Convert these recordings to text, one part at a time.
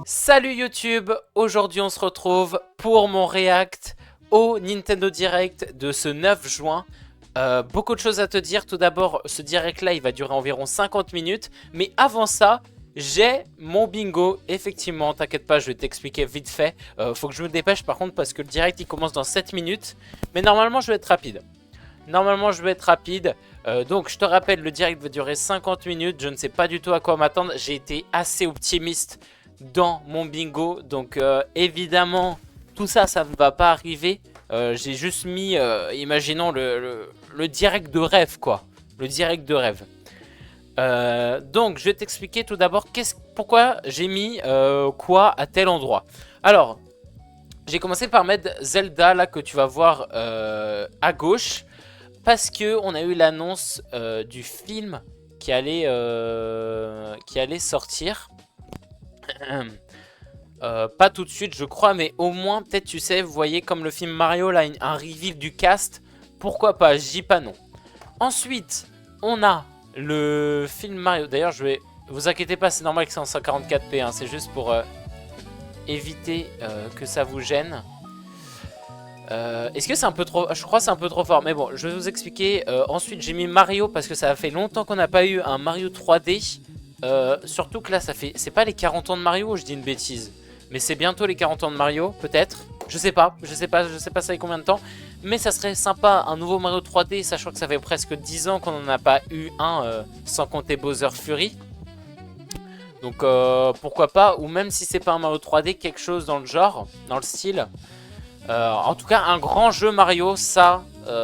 Salut YouTube, aujourd'hui on se retrouve pour mon react au Nintendo Direct de ce 9 juin. Beaucoup de choses à te dire. Tout d'abord, ce direct là il va durer environ 50 minutes. Mais avant ça, j'ai mon bingo. Effectivement, t'inquiète pas, je vais t'expliquer vite fait. Faut que je me dépêche par contre parce que le direct il commence dans 7 minutes. Mais normalement je vais être rapide. Donc je te rappelle, le direct va durer 50 minutes. Je ne sais pas du tout à quoi m'attendre. J'ai été assez optimiste dans mon bingo. Donc évidemment, tout ça, ça ne va pas arriver. J'ai juste mis, imaginons le direct de rêve, quoi. Le direct de rêve. Donc je vais t'expliquer tout d'abord pourquoi j'ai mis quoi à tel endroit. Alors, j'ai commencé par mettre Zelda, là, que tu vas voir à gauche. Parce que on a eu l'annonce du film qui allait sortir. Pas tout de suite je crois, mais au moins peut-être, tu sais, vous voyez comme le film Mario là, un reveal du cast. Pourquoi pas, je dis pas non. Ensuite on a le film Mario. D'ailleurs je vais, vous inquiétez pas, c'est normal que c'est en 144p hein, c'est juste pour éviter que ça vous gêne. Est-ce que c'est un peu trop... Je crois que c'est un peu trop fort. Mais bon, je vais vous expliquer. Ensuite, j'ai mis Mario parce que ça a fait longtemps qu'on n'a pas eu un Mario 3D. Surtout que là, ça fait... C'est pas les 40 ans de Mario, je dis une bêtise. Mais c'est bientôt les 40 ans de Mario, peut-être. Je sais pas ça fait combien de temps. Mais ça serait sympa, un nouveau Mario 3D, sachant que ça fait presque 10 ans qu'on n'en a pas eu un, sans compter Bowser Fury. Donc pourquoi pas. Ou même si c'est pas un Mario 3D, quelque chose dans le genre, dans le style. En tout cas, un grand jeu Mario, ça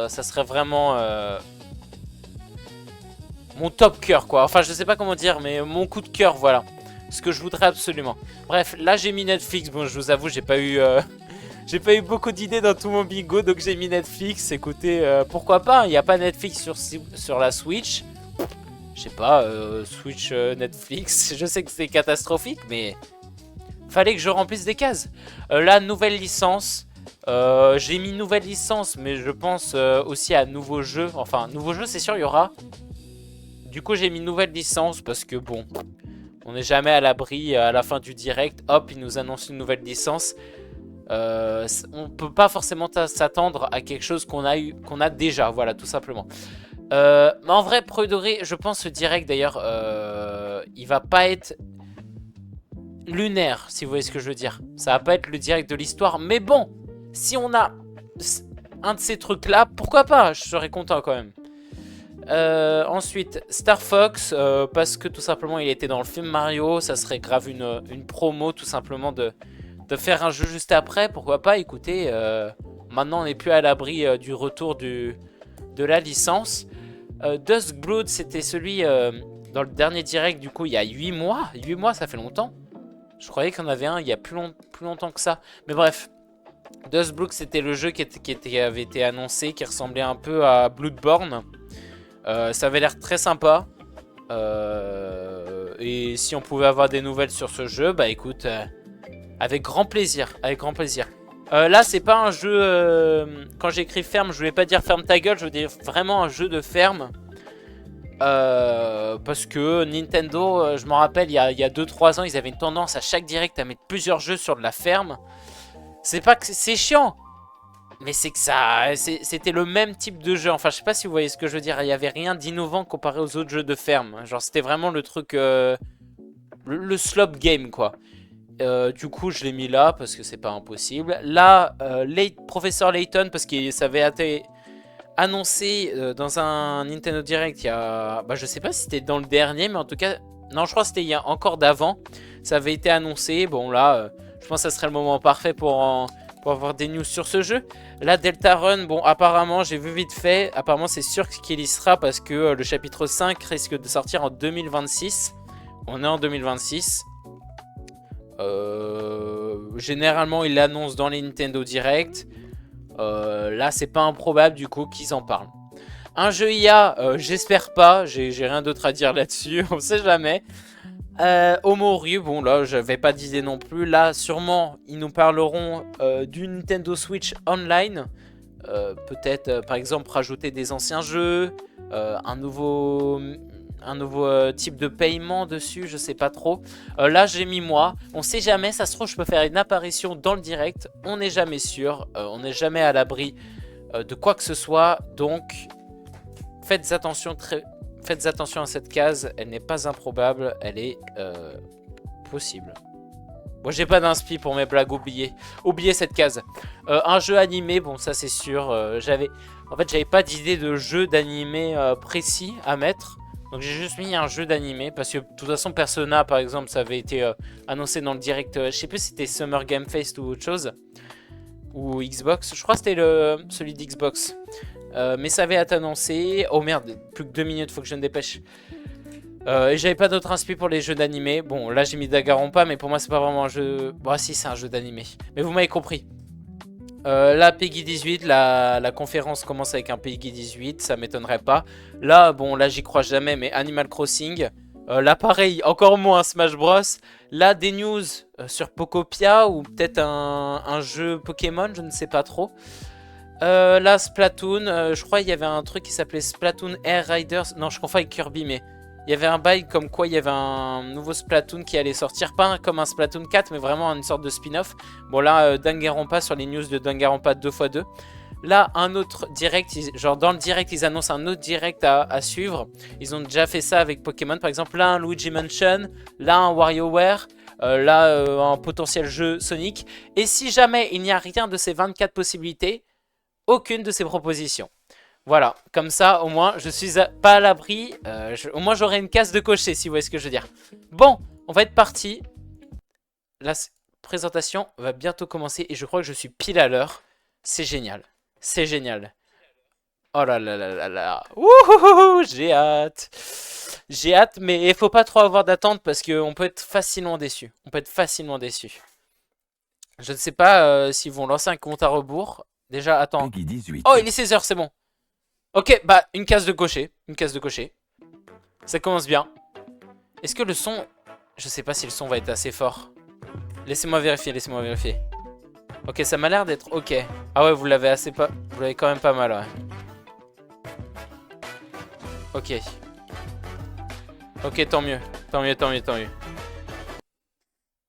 serait vraiment mon top cœur, quoi. Enfin, je sais pas comment dire, mais mon coup de cœur, voilà. Ce que je voudrais absolument. Bref, là j'ai mis Netflix. Bon, je vous avoue, j'ai pas eu beaucoup d'idées dans tout mon bingo, donc j'ai mis Netflix. Écoutez, pourquoi pas, il n'y a pas Netflix sur la Switch. Je sais pas, Switch, Netflix. Je sais que c'est catastrophique, mais fallait que je remplisse des cases. Là, nouvelle licence. J'ai mis nouvelle licence, mais je pense aussi à nouveau jeu. Enfin, nouveau jeu, c'est sûr, il y aura. Du coup, j'ai mis nouvelle licence parce que bon, on n'est jamais à l'abri. À la fin du direct, hop, ils nous annoncent une nouvelle licence. On peut pas forcément s'attendre à quelque chose qu'on a déjà, voilà, tout simplement. Mais en vrai, pro doré, je pense ce direct d'ailleurs, il va pas être lunaire, si vous voyez ce que je veux dire. Ça va pas être le direct de l'histoire, mais bon. Si on a un de ces trucs là, pourquoi pas, je serais content quand même. Ensuite, Star Fox, parce que tout simplement il était dans le film Mario. Ça serait grave une promo tout simplement de faire un jeu juste après. Pourquoi pas, écoutez, maintenant on n'est plus à l'abri du retour de la licence. Duskblood, c'était celui dans le dernier direct, du coup il y a 8 mois. 8 mois, ça fait longtemps. Je croyais qu'il y en avait un il y a plus longtemps que ça. Mais bref. Duskblood, c'était le jeu qui avait été annoncé, qui ressemblait un peu à Bloodborne. Ça avait l'air très sympa. Et si on pouvait avoir des nouvelles sur ce jeu, bah écoute, avec grand plaisir, avec grand plaisir. Là, c'est pas un jeu... quand j'écris ferme, je voulais pas dire ferme ta gueule, je veux dire vraiment un jeu de ferme. Parce que Nintendo, je m'en rappelle, il y a 2-3 ans, ils avaient une tendance à chaque direct à mettre plusieurs jeux sur de la ferme. C'est pas que c'est chiant, mais c'est que c'était le même type de jeu. Enfin, je sais pas si vous voyez ce que je veux dire. Il y avait rien d'innovant comparé aux autres jeux de ferme. Genre, c'était vraiment le truc, le slop game, quoi. Du coup, je l'ai mis là parce que c'est pas impossible. Là, Professeur Layton, parce que ça avait été annoncé dans un Nintendo Direct il y a... Bah, je sais pas si c'était dans le dernier, mais en tout cas... Non, je crois que c'était il y a encore d'avant. Ça avait été annoncé. Bon, là... je pense que ça serait le moment parfait pour avoir des news sur ce jeu. Là, Deltarune, bon, apparemment, j'ai vu vite fait. Apparemment, c'est sûr qu'il y sera parce que le chapitre 5 risque de sortir en 2026. On est en 2026. Généralement, ils l'annoncent dans les Nintendo Direct. Là, c'est pas improbable du coup qu'ils en parlent. Un jeu IA, j'espère pas. J'ai rien d'autre à dire là-dessus. On sait jamais. Omoryu, bon là j'avais pas d'idée non plus. Là sûrement ils nous parleront du Nintendo Switch Online. Peut-être par exemple rajouter des anciens jeux, un nouveau type de paiement dessus, je sais pas trop. Là j'ai mis moi, on sait jamais, ça se trouve je peux faire une apparition dans le direct, on n'est jamais sûr, on n'est jamais à l'abri de quoi que ce soit, donc faites attention à cette case, elle n'est pas improbable, elle est possible. Moi j'ai pas d'inspi pour mes blagues, oubliez cette case. Un jeu animé, bon ça c'est sûr, j'avais pas d'idée de jeu d'animé précis à mettre. Donc j'ai juste mis un jeu d'animé parce que de toute façon Persona par exemple ça avait été annoncé dans le direct, je sais plus si c'était Summer Game Fest ou autre chose. Ou Xbox, je crois que c'était celui d'Xbox. Mais ça avait été annoncé. Oh merde, plus que 2 minutes, faut que je me dépêche. Et j'avais pas d'autre inspi pour les jeux d'animé. Bon, là j'ai mis Danganronpa, mais pour moi c'est pas vraiment un jeu. Bon, si, c'est un jeu d'animé. Mais vous m'avez compris. Là, Peggy 18, la conférence commence avec un Peggy 18, ça m'étonnerait pas. Là, bon, là j'y crois jamais, mais Animal Crossing. Là, pareil, encore moins Smash Bros. Là, des news sur Pokopia ou peut-être un jeu Pokémon, je ne sais pas trop. Là, Splatoon, je crois qu'il y avait un truc qui s'appelait Splatoon Air Riders. Non, je confonds avec Kirby, mais il y avait un bail comme quoi il y avait un nouveau Splatoon qui allait sortir. Pas comme un Splatoon 4, mais vraiment une sorte de spin-off. Bon, là, Danganronpa sur les news de Danganronpa 2x2. Là, un autre direct, genre dans le direct, ils annoncent un autre direct à suivre. Ils ont déjà fait ça avec Pokémon, par exemple. Là, un Luigi Mansion, là, un WarioWare, là, un potentiel jeu Sonic. Et si jamais il n'y a rien de ces 24 possibilités, aucune de ces propositions. Voilà, comme ça, au moins, je suis pas à l'abri. Au moins, j'aurai une case de cocher, si vous voyez ce que je veux dire. Bon, on va être parti. La présentation va bientôt commencer et je crois que je suis pile à l'heure. C'est génial. C'est génial. Oh là là là là là. Wouhouhou, j'ai hâte. J'ai hâte, mais il faut pas trop avoir d'attente parce qu'on peut être facilement déçu. On peut être facilement déçu. Je ne sais pas s'ils vont lancer un compte à rebours. Déjà, attends. Oh, il est 16 h, c'est bon. Ok, bah, une case de cocher. Une case de cocher. Ça commence bien. Est-ce que le son... Je sais pas si le son va être assez fort. Laissez-moi vérifier, laissez-moi vérifier. Ok, ça m'a l'air d'être ok. Ah ouais, vous l'avez assez pas... Vous l'avez quand même pas mal, ouais. Ok. Ok, tant mieux. Tant mieux, tant mieux, tant mieux.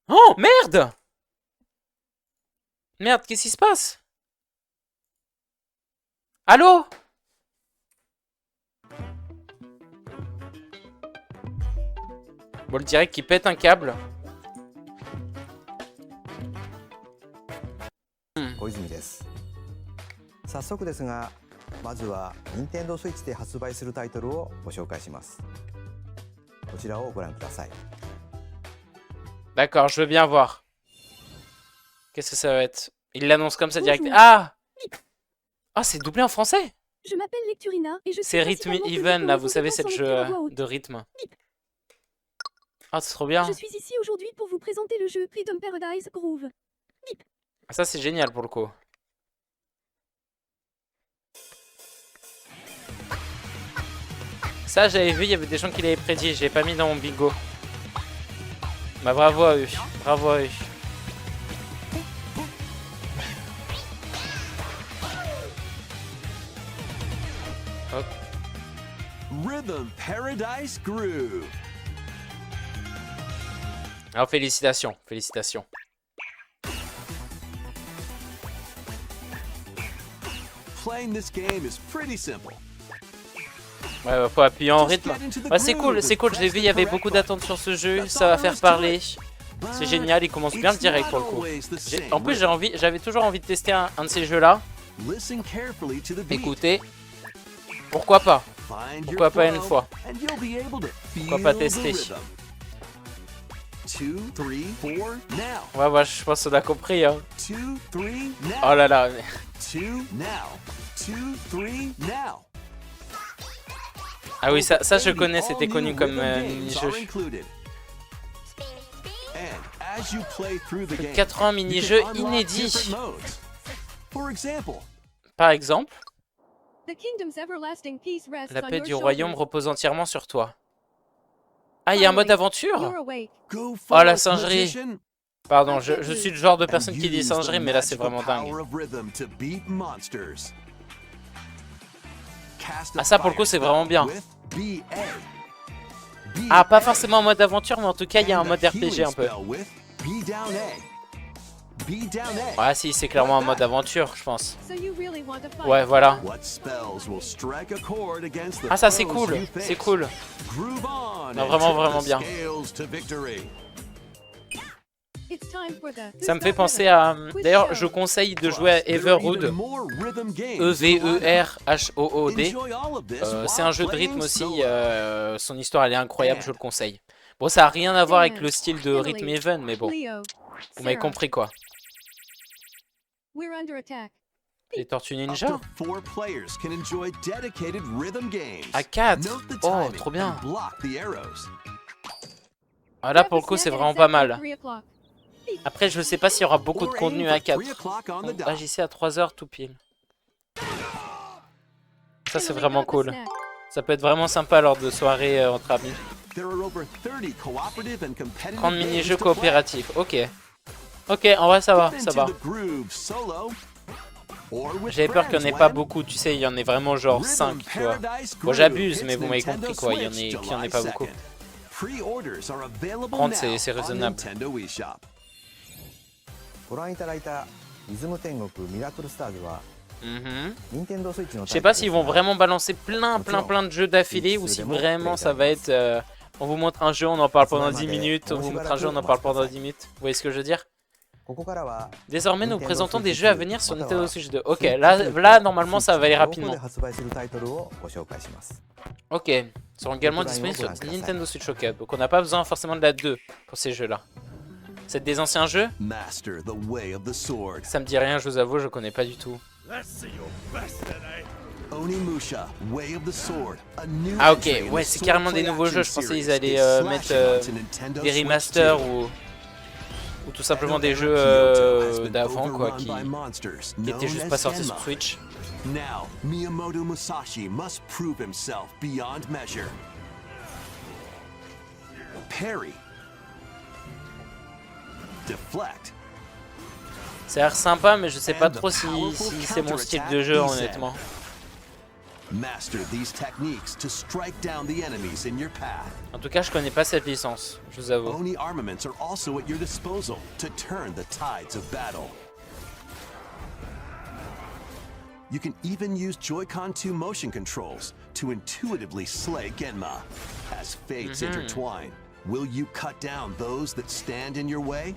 Oh, merde! Merde, qu'est-ce qui se passe? Allô? Bon, le direct qui pète un câble. 小泉です。早速ですが、まずは Nintendo Switch で発売するタイトルをご紹介します。こちらをご覧ください。D'accord, je veux bien voir. Qu'est-ce que ça va être? Il l'annonce comme ça direct. Ah! Ah, c'est doublé en français? Je m'appelle Lecturina et je suis C'est Rhythm Even, là, vous savez, c'est le jeu de rythme. Ah, c'est trop bien. Je suis ici aujourd'hui pour vous présenter le jeu Rhythm Paradise Groove. Ah, ça, c'est génial pour le coup. Ça, j'avais vu, il y avait des gens qui l'avaient prédit. J'ai pas mis dans mon bingo. Bah, bravo à eux. Bravo à eux. Hop. Rhythm Paradise Groove. Alors, félicitations. Félicitations. Playing this game is pretty simple. Ouais, bah, faut appuyer en rythme. Ouais, c'est cool, j'ai vu, il y avait beaucoup d'attentes sur ce jeu, ça va faire parler. C'est génial, il commence bien le direct pour le coup. En plus, j'avais toujours envie de tester un de ces jeux-là. Écoutez, pourquoi pas? Pourquoi pas une fois? Pourquoi pas tester? Ouais, ouais, je pense qu'on a compris. Hein. Oh là là. Ah oui, ça je connais, c'était connu comme mini-jeu. 80 mini-jeux inédits. Par exemple, la paix du royaume repose entièrement sur toi. Ah, il y a un mode aventure? Oh, la singerie. Pardon, je suis le genre de personne qui dit singerie, mais là c'est vraiment dingue. Ah, ça pour le coup c'est vraiment bien. Ah, pas forcément en mode aventure, mais en tout cas, il y a un mode RPG un peu. Ouais, si, c'est clairement en mode aventure, je pense. Ouais, voilà. Ah, ça, c'est cool. C'est cool. Non, vraiment bien. Ça me fait penser à... D'ailleurs, je conseille de jouer à Everhood. E-V-E-R-H-O-O-D. C'est un jeu de rythme aussi. Son histoire, elle est incroyable, je le conseille. Bon, ça n'a rien à voir avec le style de Rhythm Heaven, mais bon. Vous m'avez compris, quoi. Les Tortues Ninja à 4. Oh, trop bien. Ah, là, pour le coup, c'est vraiment pas mal. Après, je sais pas s'il y aura beaucoup de contenu à 4. Donc, agissez à 3h tout pile. Ça, c'est vraiment cool. Ça peut être vraiment sympa lors de soirées entre amis. 30 mini-jeux coopératifs. Ok. Ok, en vrai, ça va. Ça va. J'avais peur qu'il n'y en ait pas beaucoup. Tu sais, il y en ait vraiment genre 5. Tu vois. Bon, j'abuse, mais vous m'avez compris quoi. Il y en ait pas beaucoup. 30, c'est raisonnable. ご覧いただいたリズム天国ミラクルスターズは Nintendo Switch の Je sais pas s'ils vont vraiment balancer plein de jeux d'affilée ou si vraiment ça va être on vous montre un jeu, on en parle pendant 10 minutes, on vous montre un jeu, on en parle pendant 10 minutes. Vous voyez ce que je veux dire? Désormais, nous présentons des jeux à venir sur Nintendo Switch 2. Ok, là normalement ça va aller rapidement. Ok, ils seront également disponibles sur Nintendo Switch. Ok, donc on n'a pas besoin forcément de la 2 pour ces jeux-là. C'est des anciens jeux? Ça me dit rien, je vous avoue, je connais pas du tout. Ah ok, ouais, c'est carrément des nouveaux jeux. Je pensais qu'ils allaient mettre des remasters ou tout simplement des jeux d'avant quoi, qui étaient juste pas sortis sur Switch. Now, Miyamoto Musashi must prove himself beyond measure. Parry. Deflect. Ça a l'air sympa, mais je sais pas trop si c'est mon style de jeu, honnêtement. En tout cas, je connais pas cette licence, je vous avoue. Oni armaments are also at your disposal to turn the tides of battle. You can even use Joy-Con 2 motion controls to intuitively slay Genma. As fates intertwine, will you cut down those that stand in your way?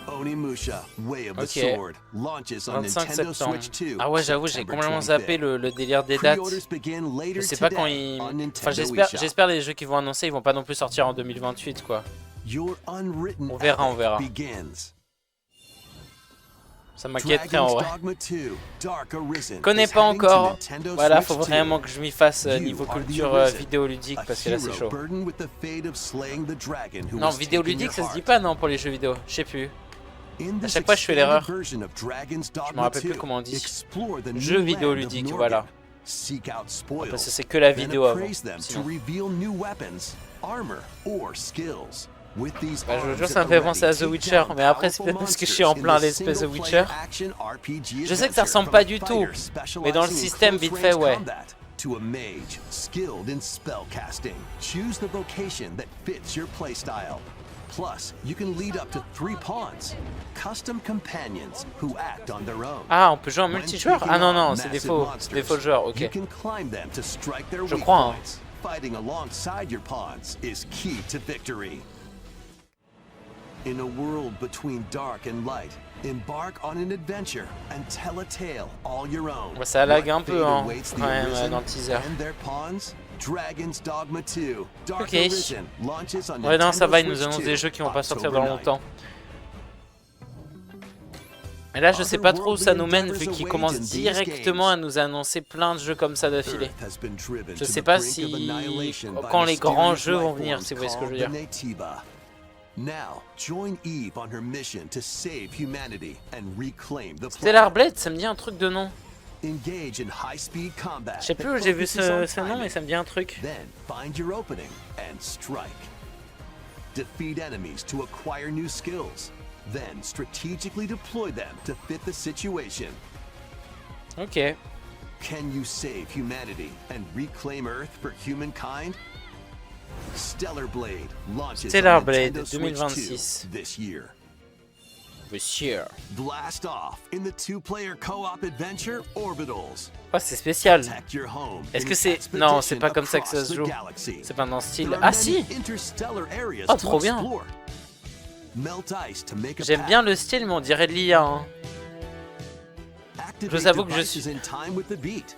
Onimusha, Way of the Sword, launches on Nintendo Switch 2. Ah ouais, j'avoue, j'ai complètement zappé le délire des dates. Je sais pas quand ils... Enfin, j'espère les jeux qu'ils vont annoncer, ils vont pas non plus sortir en 2028, quoi. On verra. Ça m'inquiète très en vrai. Je connais pas encore. Voilà, faut vraiment que je m'y fasse niveau culture vidéoludique parce que là c'est chaud. Non, vidéoludique ça se dit pas non pour les jeux vidéo. Je sais plus. À chaque fois je fais l'erreur. Je me rappelle plus comment on dit. Jeu vidéoludique, voilà. Parce que c'est que la vidéo avant. Sinon. Bah, je vous jure, ça me fait penser à The Witcher, mais après c'est peut-être parce que je suis en plein l'espèce de Witcher. Je sais que ça ressemble pas du tout, mais dans le système vite fait, ouais. To a mage skilled in spellcasting. Choose the vocation that fits your playstyle. Plus, you can lead up to 3 pawns, custom companions who act on their own. Ah, on peut jouer en multijoueur? Ah non, c'est des faux joueurs, ok. Je crois, hein. Fighting alongside your pawns is key to victory. In a world between dark and light, embark on an adventure and tell a tale all your own. Ouais, ça lag un peu hein, quand même dans le teaser. Ok. Ouais non ça va, ils nous annoncent des jeux qui vont pas sortir dans longtemps. Et là je sais pas trop où ça nous mène vu qu'ils commencent directement à nous annoncer plein de jeux comme ça d'affilée. Je sais pas si... quand les grands jeux vont venir, si vous voyez ce que je veux dire. Stellar Blade, ça me dit un truc de nom. Je sais plus où j'ai vu ce nom, mais ça me dit un truc. Ok. Can you save humanity and reclaim Earth for humankind? Stellar Blade launches Stellar on Blade Nintendo Switch 2026. 2 this year. Monsieur. Blast off in the two-player co-op adventure Orbitals. Oh, c'est spécial. Protect your home Est-ce in que c'est... expedition Non, c'est pas comme ça que ça across se the joue. galaxy. C'est pas dans le style... There are Ah many si. interstellar areas Oh, to trop bien. explore. Melt ice to make a J'aime path. bien le style, mais on dirait de l'IA. Hein. Activate Je vous avoue que je devices suis... in time with the beat.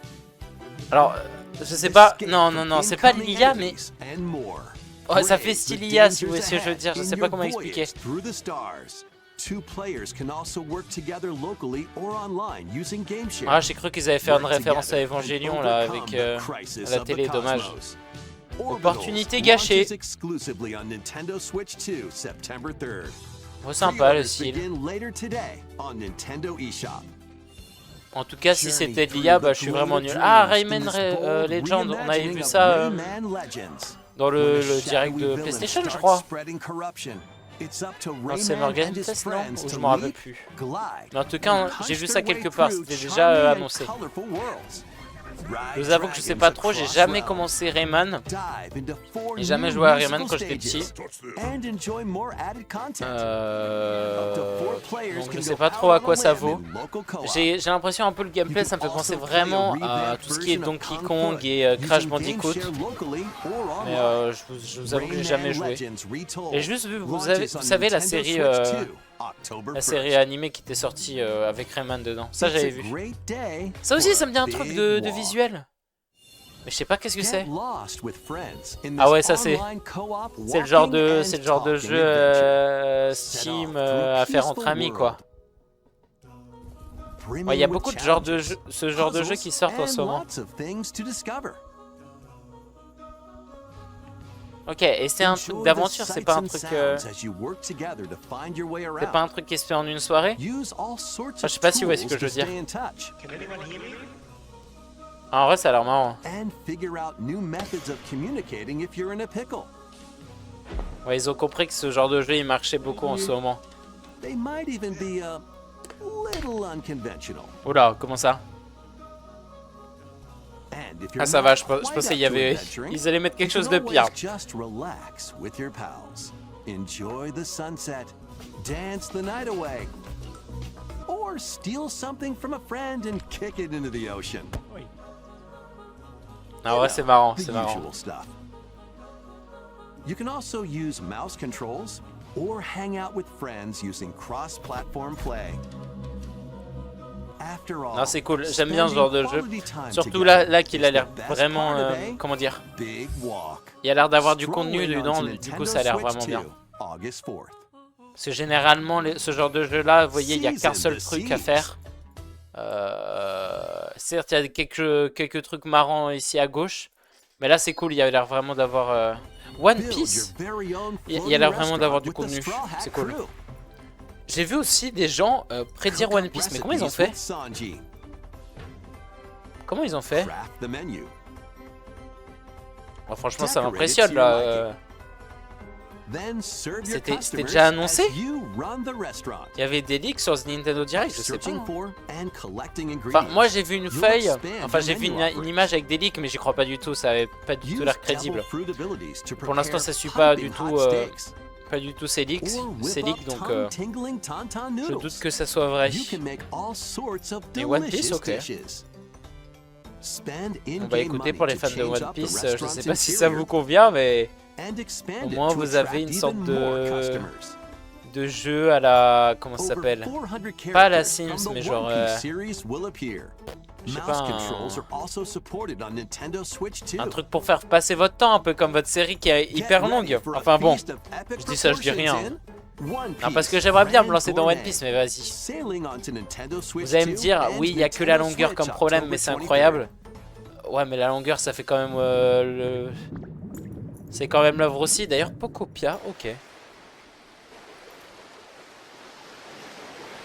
Alors, je sais pas... Escape Non, from non, c'est pas incoming l'IA, mais... enemies and more. Ouais, ça fait Brave style the IA, si vous dangers voyez ce que je veux ahead dire. Je in sais pas your comment voyage expliquer. through the stars. Two players can also work together locally or online using game share. Ah, j'ai cru qu'ils avaient fait une Work référence à together and Evangelion, là, avec... overcome the crisis à la of the télé, dommage. cosmos. Opportunité Orbitals gâchée. launches exclusively on Nintendo Switch 2, September 3rd. Oh, sympa, le Pre-orders style. begin later today on Nintendo eShop. En tout cas, si c'était de l'IA, bah, je suis vraiment nul. Ah, Rayman Legend, on avait vu ça dans le direct de PlayStation, je crois. Non, c'est Morgan Fest, non? Ou je m'en rappelle plus. Mais en tout cas, j'ai vu ça quelque part, c'était déjà annoncé. Je vous avoue que je sais pas trop, j'ai jamais commencé Rayman. J'ai jamais joué à Rayman quand j'étais petit. Donc je sais pas trop à quoi ça vaut. J'ai l'impression un peu le gameplay, ça me fait penser vraiment à tout ce qui est Donkey Kong et Crash Bandicoot. Mais je vous avoue que j'ai jamais joué. Et juste vu, vous savez la série animée qui était sortie avec Rayman dedans. Ça j'avais vu. Ça aussi ça me dit un truc de visuel. Mais je sais pas qu'est-ce que c'est. Ah ouais, ça c'est le genre de jeu Steam à faire entre amis quoi. Ouais, il y a beaucoup de ce genre de jeux qui sortent en ce moment. Ok, et c'est un truc d'aventure, c'est pas un truc c'est pas un truc qui se fait en une soirée. Enfin, je sais pas si vous voyez ce que je veux dire. Ah, en vrai, ça a l'air marrant. Ouais, ils ont compris que ce genre de jeu il marchait beaucoup en ce moment. Oula, comment ça? Ah ça va, je pensais qu'il y avait... Ils allaient mettre quelque chose de pire. Enjoy the sunset, dance the night away, or steal something from a friend and kick it into the ocean. Ah ouais, c'est marrant, c'est marrant. You can also use mouse controls or hang out with friends using cross-platform play. Non, c'est cool, j'aime bien ce genre de jeu. Surtout là qu'il a l'air vraiment, comment dire, il a l'air d'avoir du contenu dedans, du coup ça a l'air vraiment bien. Parce que généralement, ce genre de jeu là, vous voyez, il n'y a qu'un seul truc à faire. Certes, il y a quelques trucs marrants ici à gauche, mais là c'est cool, il y a l'air vraiment d'avoir... One Piece, il y a l'air vraiment d'avoir du contenu, c'est cool. J'ai vu aussi des gens prédire One Piece, mais comment ils ont fait? Comment ils ont fait? Oh, franchement, ça m'impressionne là. C'était déjà annoncé? Il y avait des leaks sur ce Nintendo Direct, je sais pas. Enfin, moi j'ai vu une feuille, enfin j'ai vu une image avec des leaks, mais j'y crois pas du tout, ça avait pas du tout l'air crédible. Pour l'instant, ça suit pas du tout. Pas du tout ces leaks, donc je doute que ça soit vrai. Et One Piece, ok. On va écouter pour les fans de One Piece, je sais pas si ça vous convient, mais au moins vous avez une sorte de jeu à la... comment ça s'appelle? Pas à la Sims, mais genre... je sais pas, un truc pour faire passer votre temps, un peu comme votre série qui est hyper longue. Enfin bon, je dis ça, je dis rien. Non, parce que j'aimerais bien me lancer dans One Piece, mais vas-y. Vous allez me dire, oui, il n'y a que la longueur comme problème, mais c'est incroyable. Ouais, mais la longueur, ça fait quand même c'est quand même l'œuvre aussi. D'ailleurs, Pocopia, ok.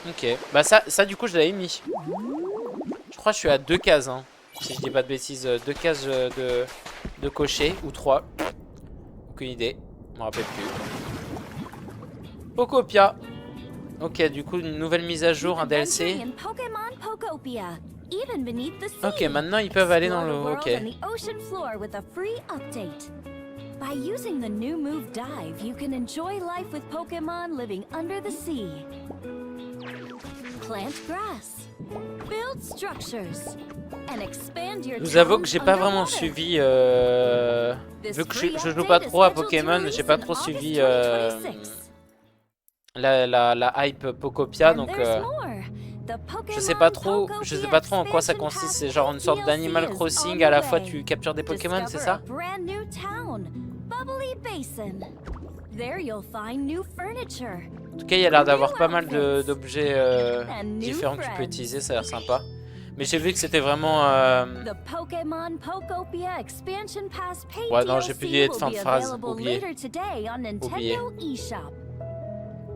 Ok, bah ça du coup, je l'avais mis. Je crois que je suis à 2 cases, hein, si je dis pas de bêtises, 2 cases de cocher, ou 3. Aucune idée, je me rappelle plus. Pocopia. Ok, du coup, une nouvelle mise à jour, un DLC. even beneath the sea. Ok, maintenant ils peuvent aller dans Explore l'eau. the Ok. world and the ocean floor with a free update. By using the new move Dive, you can enjoy life with Pokemon living under the sea. Plant grass, build structures, and expand your Je vous avoue town que j'ai pas vraiment underwater. suivi. Vu que je joue pas trop à Pokémon, j'ai pas trop suivi la hype Pokopia, donc je sais pas trop en quoi ça consiste. C'est genre une sorte d'Animal Crossing, à la fois tu captures des Pokémon, c'est ça? En tout cas, il y a l'air d'avoir pas mal d'objets différents que tu peux utiliser, ça a l'air sympa. Mais j'ai vu que c'était vraiment... Ouais, non, j'ai plus d'idée de fin de phrase, oublié. Oublié.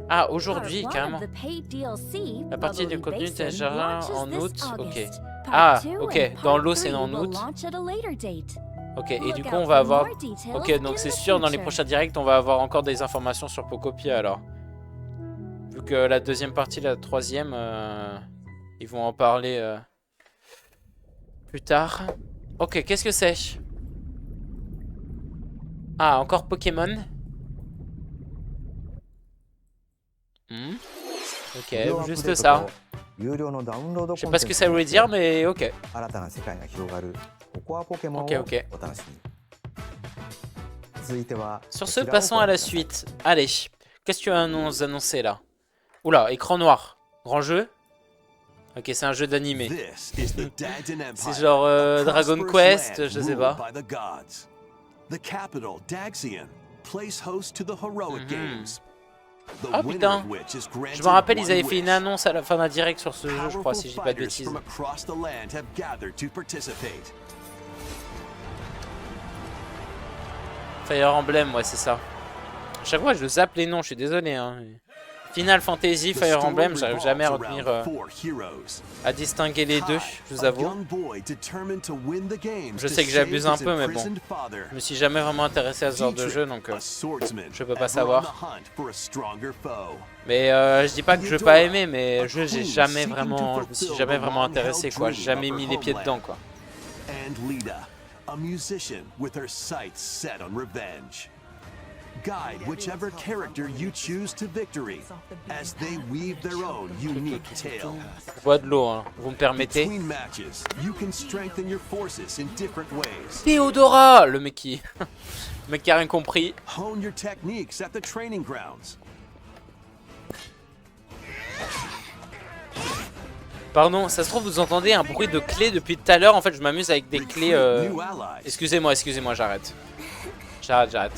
Ah, aujourd'hui, carrément. La partie du contenu téléchargera en août, ok. Ah, ok, dans l'eau c'est en août. Ok, et du coup on va avoir... Ok, donc c'est sûr, dans les prochains directs, on va avoir encore des informations sur Pokopia alors. Vu que la deuxième partie, la troisième, ils vont en parler plus tard. Ok, qu'est-ce que c'est? Ah, encore Pokémon. Ok, juste ça. Je sais pas ce que ça voulait dire, mais ok. Ok, ok. Sur ce, passons à la suite. Allez, qu'est-ce que tu vas nous annoncer là? Oula, écran noir. Grand jeu? Ok, c'est un jeu d'animé. C'est genre Dragon Quest, je sais pas. Oh putain, je me rappelle, ils avaient fait une annonce à la fin d'un direct sur ce jeu, je crois, si je dis pas de bêtises. Fire Emblem, ouais, c'est ça. À chaque fois, je zappe les noms, je suis désolé. Hein. Final Fantasy, Fire Emblem, j'arrive jamais à retenir, à distinguer les deux, je vous avoue. Je sais que j'abuse un peu, mais bon. Je me suis jamais vraiment intéressé à ce genre de jeu, donc je peux pas savoir. Mais je dis pas que je veux pas aimer, mais je me suis jamais vraiment intéressé, quoi. J'ai jamais mis les pieds dedans, quoi. A musician with her sights set on revenge. Guide whichever character you choose to victory as they weave their own unique tale. Je bois de l'eau, hein, vous me permettez. Between matches, you can strengthen your forces in different ways. Théodora, le mec qui a rien compris. Hone your techniques at the training grounds. Pardon, ça se trouve vous entendez un bruit de clé depuis tout à l'heure. En fait, je m'amuse avec des clés. Excusez-moi, j'arrête. J'arrête.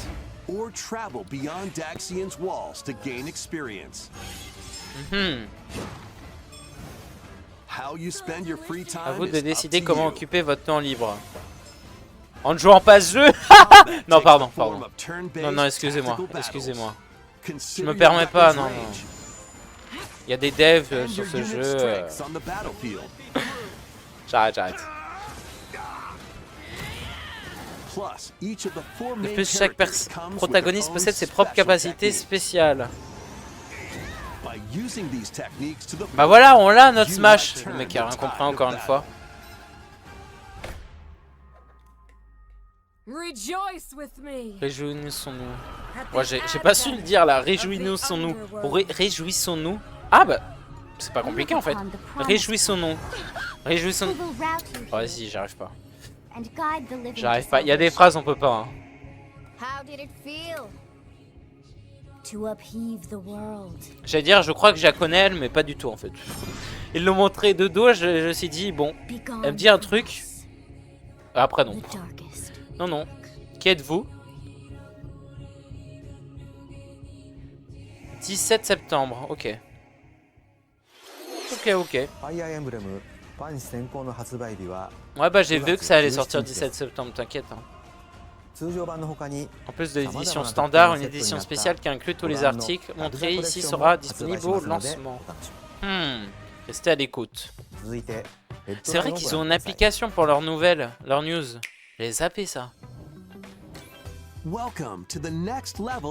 Or travel beyond Daxian's walls to gain experience. How you spend your free time À vous de is décider up to comment you. occuper votre temps libre. En ne jouant pas à ce jeu. Non, pardon. Non, excusez-moi. Je me permets pas, non. Il y a des devs sur ce jeu. J'arrête. De plus, chaque protagoniste possède ses propres capacités spéciales. Bah voilà, on l'a notre Smash. Le mec a rien compris encore une fois. Réjouissons-nous. Ouais, j'ai pas su le dire là. Réjouissons-nous. Réjouissons-nous. Ah bah, c'est pas compliqué en fait. Réjouissons-nous. Ouais, si, j'arrive pas. Il y a des phrases, on peut pas. Hein. J'allais dire, je crois que je la connais elle, mais pas du tout en fait. Ils l'ont montré de dos, je me suis dit, bon, elle me dit un truc. Après, non. Non. Qui êtes-vous? 17 septembre, ok. Ok. Ouais, bah j'ai vu que ça allait sortir 17 septembre, t'inquiète. Hein. En plus de l'édition standard, une édition spéciale qui inclut tous les articles montrés ici sera disponible au lancement. Restez à l'écoute. C'est vrai qu'ils ont une application pour leurs nouvelles, leurs news. J'ai zappé ça.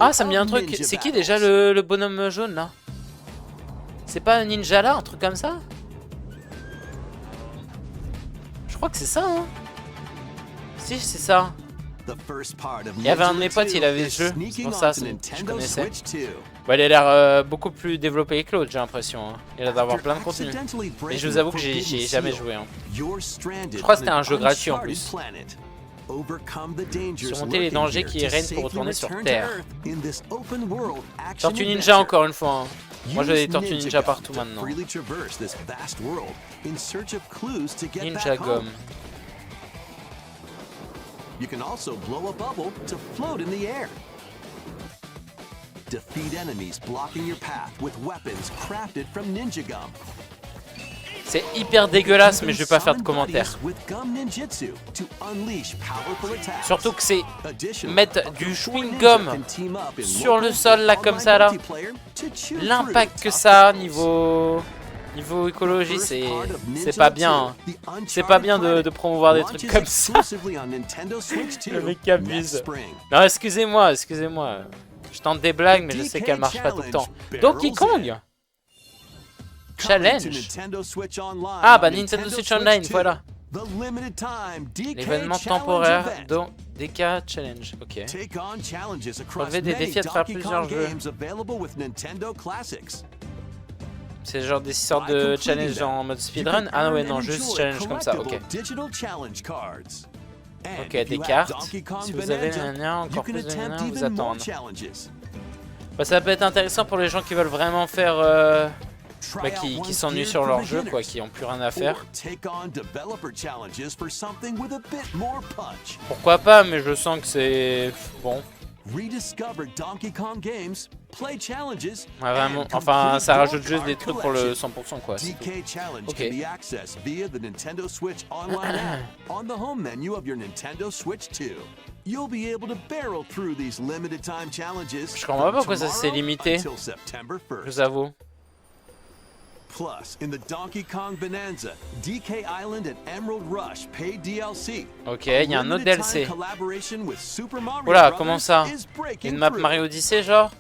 Ah, ça me dit un truc. C'est qui déjà le bonhomme jaune là? C'est pas un ninja là, un truc comme ça? crois que c'est ça, hein. Si, c'est ça. Il y avait un de mes potes, il avait ce jeu, c'est pour ça, je connaissais. Bah, il a l'air beaucoup plus développé que l'autre, j'ai l'impression. Hein. Il a l'air d'avoir plein de contenu. Mais je vous avoue que j'y ai jamais joué. Hein. Je crois que c'était un jeu gratuit en plus. Surmonter les dangers qui règnent pour retourner sur Terre. Tortue Ninja encore une fois. Hein. Moi j'ai des Tortues Ninja partout maintenant. Ninja Gomme. You can also blow a bubble to float in the air. Defeat enemies blocking your path with weapons crafted from Ninja Gum. C'est hyper dégueulasse, mais je vais pas faire de commentaires. Surtout que c'est mettre du chewing-gum sur le sol là comme ça là. L'impact que ça a niveau écologie, c'est pas bien. C'est pas bien de promouvoir des trucs comme ça. Le mec abuse. Non, excusez-moi. Je tente des blagues, mais je sais qu'elles marchent pas tout le temps. Donkey Kong Challenge. Ah bah Nintendo Switch Online, voilà. L'événement temporaire dont DK Challenge. Ok. Relever des défis à travers plusieurs jeux. C'est genre des sortes de challenge en mode speedrun. Ah ouais, non, juste challenge comme ça, ok. Ok, des cartes. Si vous avez les liens, encore plus de liens, vous attendent. Bah, ça peut être intéressant pour les gens qui veulent vraiment faire... bah, qui s'ennuient sur leur jeu, quoi, qui ont plus rien à faire. Pourquoi pas, mais je sens que c'est... bon. Ouais, vraiment, enfin, ça rajoute juste des trucs pour le 100%, quoi. Ok. Je comprends pas pourquoi ça s'est limité, je vous avoue. Plus, in the Donkey Kong Bonanza, DK Island and Emerald Rush paid DLC. Ok, il y a un autre DLC. Oula, comment ça? Une map Mario Odyssey, genre?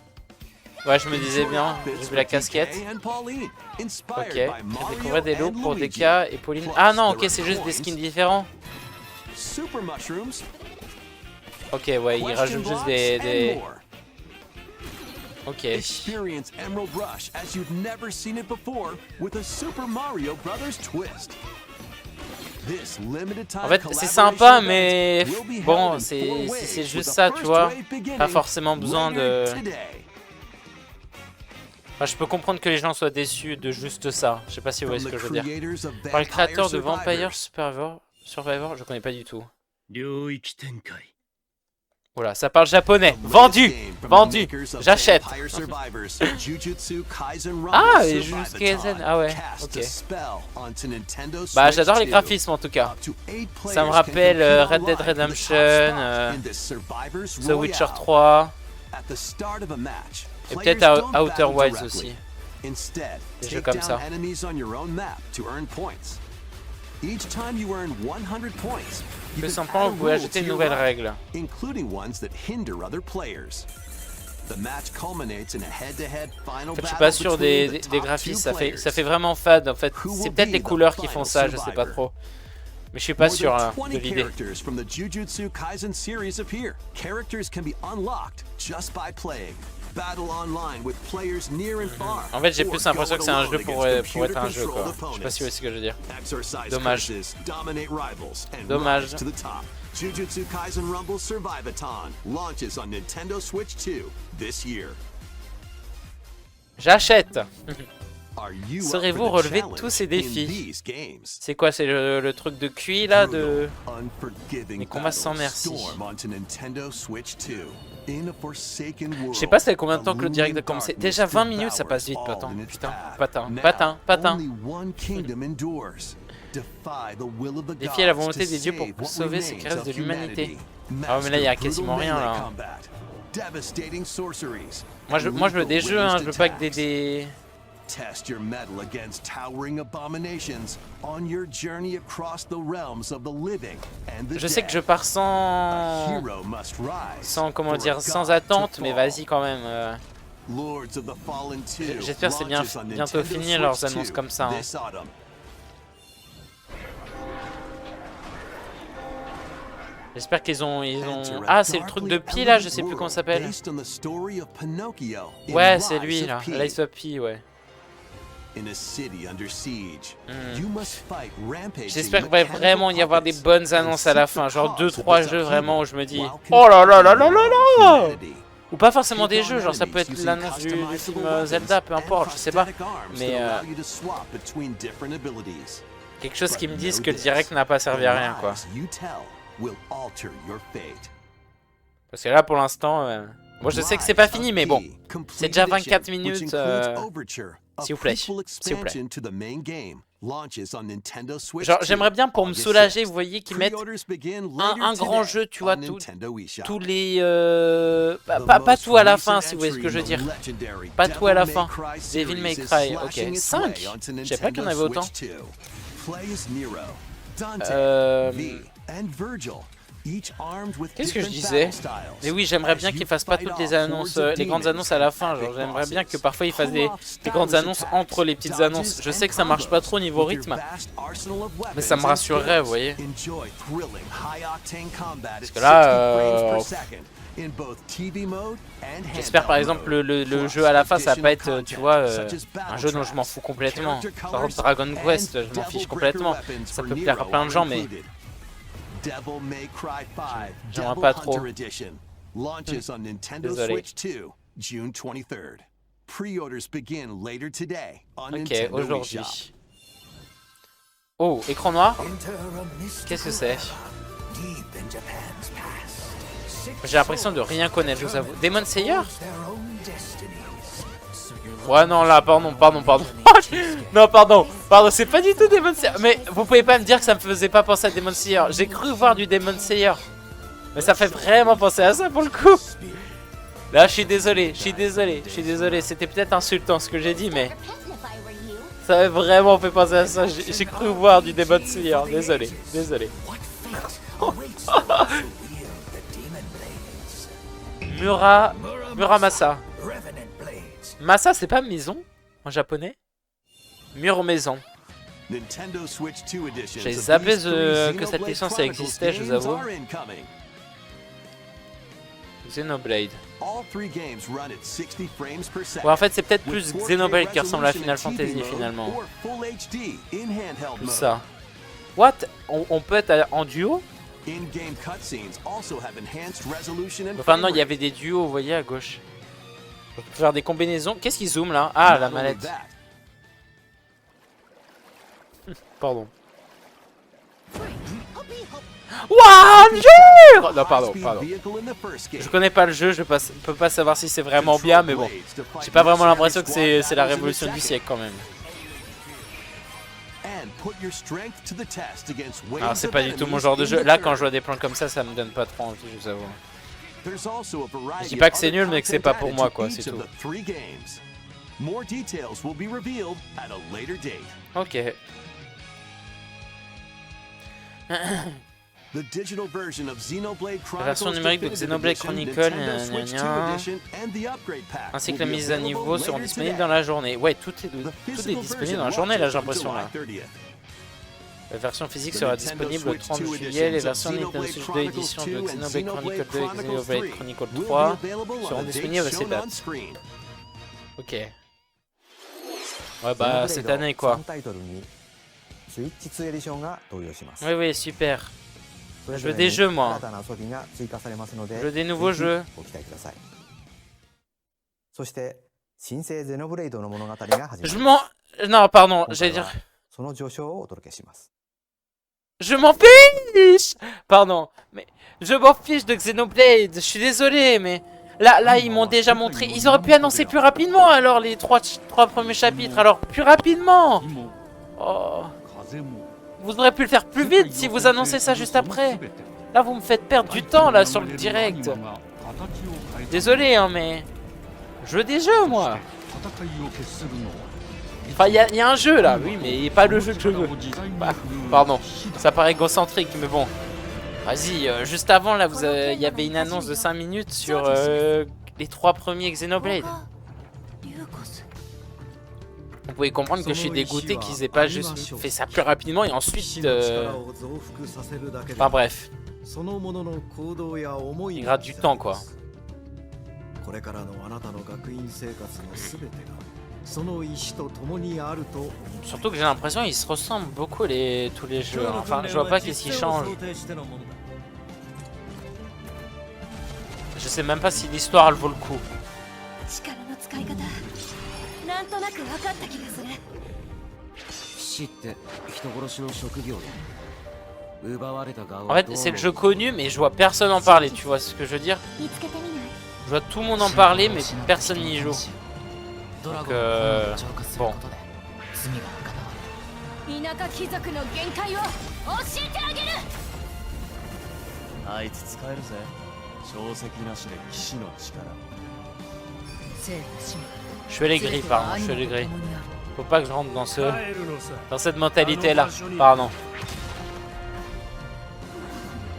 Ouais, je me disais bien, j'ai vu la casquette. Ok, découvrir des looks pour DK et Pauline. Ah non, ok, c'est juste des skins différents. Ok, ouais, ils rajoutent juste des... Ok. Experience Emerald Rush as you've never seen it before with a Super Mario Brothers twist. En fait, c'est sympa, mais bon, c'est juste ça, tu vois. Pas forcément besoin de... Enfin, je peux comprendre que les gens soient déçus de juste ça. Je sais pas si vous voyez ce que je veux dire. Par le créateur de Vampire Survivor, je connais pas du tout. Voilà, ça parle japonais. Vendu, j'achète. Ah, et Jujutsu Kaisen, ah ouais, ok. Bah, j'adore les graphismes en tout cas. Ça me rappelle Red Dead Redemption, The Witcher 3, et peut-être Outer Wilds aussi. Des jeux comme ça. Que sans point, vous pouvez ajouter une nouvelle règle. En fait, je suis pas sûr des graphismes, ça fait vraiment fade en fait. C'est peut-être les couleurs qui font ça, je sais pas trop. Mais je suis pas sûr hein, de l'idée. En fait, j'ai plus l'impression que c'est un jeu pour être un jeu, quoi. Je sais pas si vous voyez ce que je veux dire. Dommage. Dommage. Jujutsu Kaisen Rumble Survivathon launches on Nintendo Switch 2 this year. J'achète. Saurez-vous relever tous ces défis? C'est quoi, c'est le truc de QI là de... Les combats sans merci. Je sais pas c'était combien de temps que le direct a commencé. Déjà 20 minutes, ça passe vite, patin. Défier la volonté des dieux pour sauver ces créatures de l'humanité. Ah mais là il y a quasiment rien là. Moi je veux des jeux, hein, je veux pas que des... Test your mettle against towering abominations on your journey across the realms of the living and the dead. Je sais que je pars sans comment dire, sans attente, mais vas-y quand même. J'espère que c'est bientôt fini leurs annonces comme ça. Hein. J'espère qu'ils ont... Ah, c'est le truc de Pi, là, je sais plus comment ça s'appelle. Ouais, c'est lui, là. Lies of P, ouais. J'espère qu'il va vraiment y avoir des bonnes annonces à la fin. Genre 2-3 jeux vraiment où je me dis oh là là là là là là. Ou pas forcément des jeux, genre ça peut être l'annonce du film Zelda, peu importe, je sais pas. Mais quelque chose qui me dise que le direct n'a pas servi à rien, quoi. Parce que là pour l'instant, moi je sais que c'est pas fini, mais bon, c'est déjà 24 minutes. S'il vous plaît, s'il vous plaît. Genre, j'aimerais bien pour me soulager, vous voyez, qu'ils mettent un grand jeu, tu vois, tous les... pas tout à la fin, si vous voyez ce que je veux dire. Pas tout à la fin. Devil May Cry, ok. 5 je sais pas qu'il y en avait autant. Qu'est-ce que je disais? Mais oui, j'aimerais bien qu'ils fassent pas toutes les annonces, les grandes annonces à la fin. Genre, j'aimerais bien que parfois ils fassent des grandes annonces entre les petites annonces. Je sais que ça marche pas trop niveau rythme, mais ça me rassurerait, vous voyez. Parce que là, j'espère par exemple le jeu à la fin, ça va pas être, tu vois, un jeu dont je m'en fous complètement. Par exemple, Dragon Quest, je m'en fiche complètement. Ça peut plaire à plein de gens, mais... J'aimerais pas trop. Désolé. Ok, aujourd'hui. Oh, écran noir? Qu'est-ce que c'est? J'ai l'impression de rien connaître, je vous avoue. Demon Slayer? Ouais, non, là, pardon. Non, pardon, c'est pas du tout Demon Slayer. Mais vous pouvez pas me dire que ça me faisait pas penser à Demon Slayer. J'ai cru voir du Demon Slayer, mais ça fait vraiment penser à ça pour le coup. Là, je suis désolé. C'était peut-être insultant ce que j'ai dit, mais ça m'a vraiment fait penser à ça. J'ai cru voir du Demon Slayer. Désolé. Muramasa. Masa, c'est pas maison en japonais? Mur maison. J'ai zappé que cette licence existait, je vous avoue. Xenoblade. Ouais, en fait, c'est peut-être plus Xenoblade qui ressemble à Final Fantasy finalement. Plus ça. What? On peut être en duo? Enfin, non, il y avait des duos, vous voyez, à gauche. On peut faire des combinaisons. Qu'est-ce qui zoome là? Ah, la mallette. Pardon. Wouah, dur! Non, pardon. Je connais pas le jeu, je peux pas savoir si c'est vraiment bien, mais bon. J'ai pas vraiment l'impression que c'est la révolution du siècle quand même. Alors, c'est pas du tout mon genre de jeu. Là, quand je vois des plans comme ça me donne pas trop envie, je vous avoue. Je dis pas que c'est nul, mais que c'est pas pour moi, quoi, c'est tout. Ok. La version numérique de Xenoblade Chronicle, ainsi que la mise à niveau seront disponibles dans la journée. Ouais, tout est disponible dans la journée, là, j'ai l'impression, là. La version physique sera disponible le 30 juillet. Les versions Nintendo Switch 2 édition de Xenoblade Chronicle 2 et Xenoblade Chronicle 3 seront disponibles à ces dates. Ok. Ouais, bah cette année quoi. Oui, super. Je veux des jeux, moi. Je veux des nouveaux jeux. Je m'en... Non, pardon, j'allais dire... Je m'en fiche! Pardon, mais je m'en fiche de Xenoblade, je suis désolé, mais... Là, ils m'ont déjà montré... Ils auraient pu annoncer plus rapidement, alors, les trois premiers chapitres, alors, plus rapidement! Oh... Vous auriez pu le faire plus vite si vous annoncez ça juste après. Là, vous me faites perdre du temps, là, sur le direct. Désolé, hein, mais... Je veux des jeux, moi. Enfin, il y a un jeu, là, oui, mais pas le jeu que je veux. Bah, pardon, ça paraît égocentrique, mais bon. Vas-y, juste avant, là, il y avait une annonce de 5 minutes sur les 3 premiers Xenoblade. Vous pouvez comprendre que je suis dégoûté qu'ils aient pas juste fait ça plus rapidement et ensuite... Enfin bref, そのものの行動や思い Il が gratte du temps, quoi. これからのあなたの学院生活のすべてがその意志と共にあると思う。 Surtout que j'ai l'impression qu'ils se ressemblent beaucoup tous les jeux. Enfin, je vois pas qu'est-ce qui change. Je sais même pas si l'histoire elle vaut le coup. 力の使い方なんとなく分かった気がする。騎士って人殺しの職業で奪われた側 En は fait, c'est le jeu connu, mais je vois personne en parler. Tu vois ce que je veux dire? 見つけてみない？ Je vois tout le monde en parler, mais personne n'y joue. Donc, bon. 田舎貴族の限界を教えてあげる。あいつ使えるぜ。小石なしで騎士の力。 Je fais les gris, pardon. Je fais les gris. Faut pas que je rentre dans cette mentalité là. Pardon.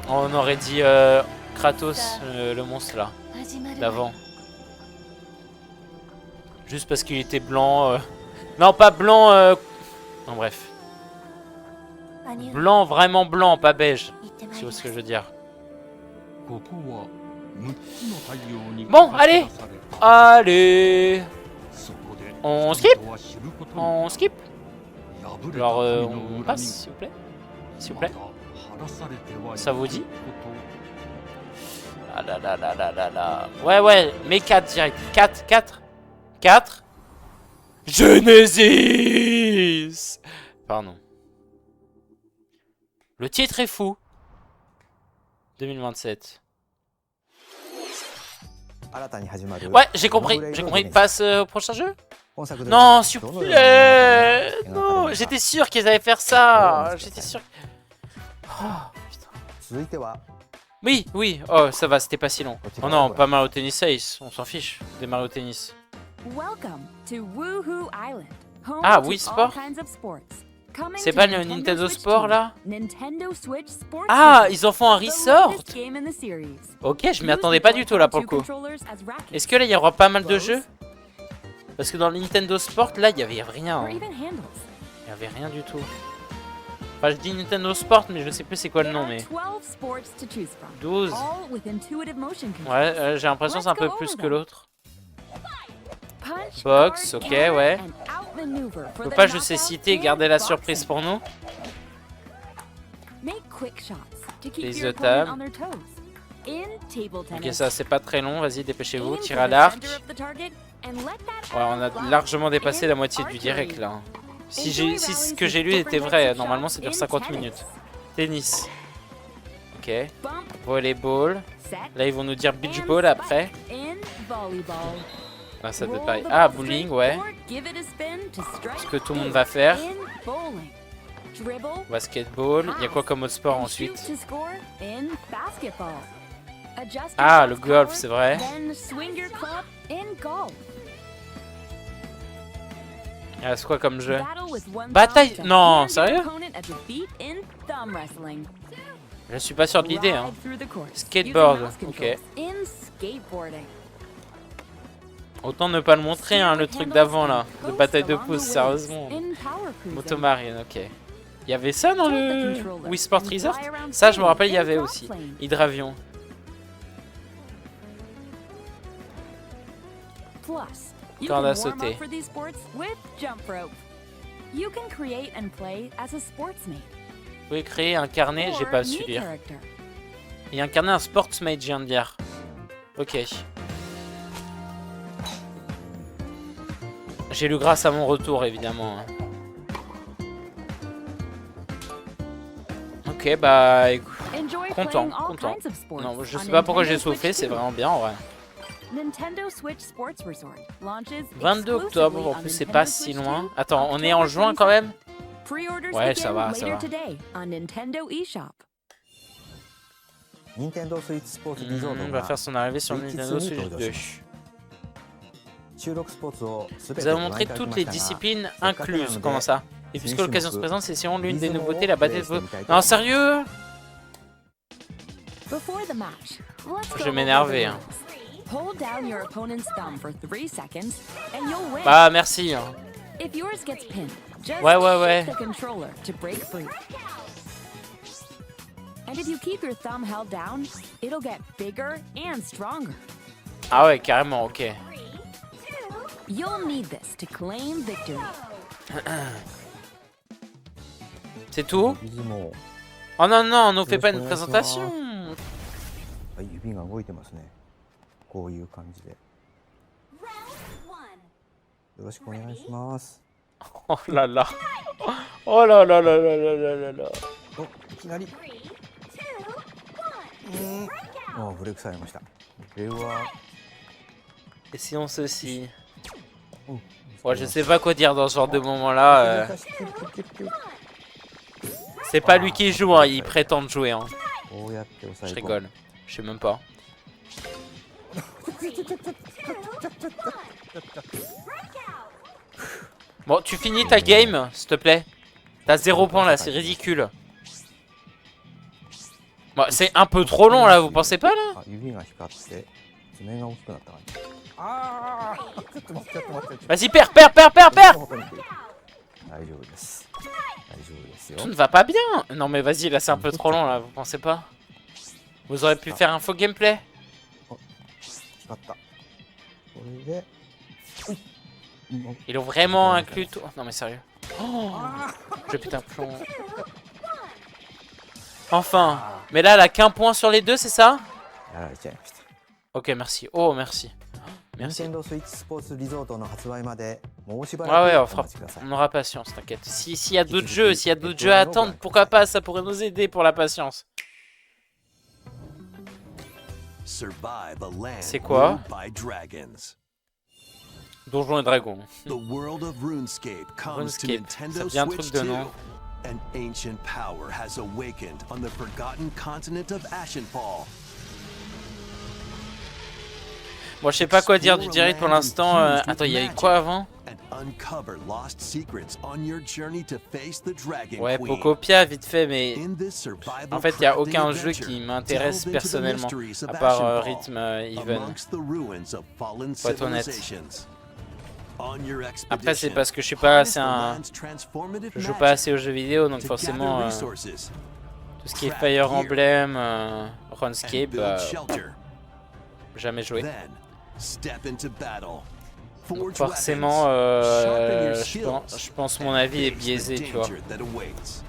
On aurait dit Kratos, le monstre là, d'avant. Juste parce qu'il était blanc. Non, pas blanc. Non, bref. Blanc, vraiment blanc, pas beige. Tu vois ce que je veux dire. Bon, allez. Allez. On skip. On skip. Alors, on passe, s'il vous plaît. S'il vous plaît. Ça vous dit? Ah là là là là là là. Ouais, ouais, mais 4 direct. 4. Genesis. Pardon. Le titre est fou. 2027. Ouais, j'ai compris. Passe au prochain jeu? Non, s'il vous plaît. Non, j'étais sûr qu'ils allaient faire ça. J'étais sûr. Oh, putain. Oui, oui. Oh, ça va, c'était pas si long. Oh non, pas Mario Tennis Ace. On s'en fiche des Mario Tennis. Ah, Wii Sport? C'est pas le Nintendo Sport là? Ah, ils en font un resort? Ok, je m'y attendais pas du tout là pour le coup. Est-ce que là il y aura pas mal de jeux? Parce que dans le Nintendo Sport là il y avait rien. Il y avait rien du tout. Enfin, je dis Nintendo Sport, mais je sais plus c'est quoi le nom. Mais 12. Ouais, j'ai l'impression que c'est un peu plus que l'autre. Box, ok, ouais. Faut pas, je sais citer, garder la surprise pour nous. Les Otam. Ok, ça c'est pas très long, vas-y, dépêchez-vous, tirez à l'arc. Ouais, on a largement dépassé la moitié du direct là. Si ce que j'ai lu était vrai, normalement ça dure 50 minutes. Tennis. Ok. Volleyball. Là ils vont nous dire beach ball après. Ah, ça peut être pareil. Ah, bowling, ouais. Ce que tout le monde va faire. Basketball. Il y a quoi comme autre sport ensuite? Ah, le golf, c'est vrai. Ah, c'est quoi comme jeu? Bataille? Non, sérieux? Je suis pas sûr de l'idée, hein. Skateboard, ok. Autant ne pas le montrer, hein, le truc d'avant là, de bataille de pouces, sérieusement. Motomarine, ok. Il y avait ça dans le Wii Sport Resort? Ça, je me rappelle, il y avait aussi. Hydravion. Corde à sauter. Vous pouvez créer un carnet, j'ai pas su lire. Et incarner un sportsmate, je viens de dire. Ok. J'ai lu grâce à mon retour, évidemment. Ok, bah, écoute, content. Non, je sais pas pourquoi j'ai soufflé, c'est vraiment bien en vrai. 22 octobre, en plus c'est pas si loin. Attends, on est en juin quand même? Ouais, ça va. On va faire son arrivée sur Nintendo Switch 2. Vous avez montré toutes les disciplines incluses, comment ça? Et puisque l'occasion se présente, c'est sûrement l'une des nouveautés, la bataille de... Non, sérieux? Je vais m'énerver. Hein. Bah, merci. Hein. Ouais. And if you keep your thumb held down, it'll get bigger and stronger. Ah ouais, carrément, ok. You'll need this to claim victory. C'est tout? 指も Oh non, non, on nous fait pas une présentation. はい、指が動いてますね。こういう感じで。よろしくお願いします。 Oh là là. Oh là là là là là là là là. お、いきなり。お、ブレイクされました。これは。 Et si on ceci? お Ouais, je sais pas quoi dire dans ce genre de moment-là. C'est pas lui qui joue, hein, il prétend de jouer. Hein. こうやって押さえ Je 込む rigole. Je sais même pas. Bon, tu finis ta game, s'il te plaît. T'as 0 points là, c'est ridicule. Bon, c'est un peu trop long là, vous pensez pas là? あ、指が光って爪が大きくなった感じ。ああ、ちょっと待って、ちょっと待って。 Vas-y, perds, perds, perds, perds, perds! 大丈夫です。大丈夫ですよ。 Tout ne va pas bien. Non mais vas-y, là c'est un peu trop long là, vous pensez pas? Vous auriez pu faire un faux gameplay? 光った。これで。 Ils ont vraiment inclus tout. Non mais sérieux. Oh, je pète un plomb. Enfin. Mais là, elle a qu'un point sur les deux, c'est ça? やられちゃいました。 Ok, merci. Oh, merci. Merci. Nintendo Switch Sports Resort の発売までもうしば Ah ouais, ら on くお fera. 待ちください。 On aura patience, t'inquiète. S'il y a d'autres jeux, s'il y a d'autres jeux à attendre, pourquoi pas? Ça pourrait nous aider pour la patience. Survive a land C'est quoi? ruled by dragons. Donjons et Dragons. The world of RuneScape comes to RuneScape, ça Nintendo devient un Switch truc de 2. nom. An ancient power has awakened on the forgotten continent of Ashenfall. Bon, je sais pas quoi dire du direct pour l'instant. Attends, il y a eu quoi avant? And uncover lost secrets on your journey to face the Dragon Ouais, Queen. Pocopia, vite fait, mais In this survival en fait, il n'y a crafting aucun jeu adventure, qui m'intéresse delve into the personnellement, mysteries of à part Ashenfall, Rhythm Even. amongst the ruins of fallen Faut être honnête. civilizations. On your Après, c'est expedition, parce que je suis pas harness assez the un... land's transformative Je joue magic pas assez aux jeux vidéo, donc to forcément, gather resources, tout ce qui est craft Fire gear, Emblem, and RuneScape, build shelter. jamais joué. Then, step into battle. Donc Forge forcément, weapons, sharpen your je pense skills, mon and avis est face the biaisé, tu vois. danger that awaits.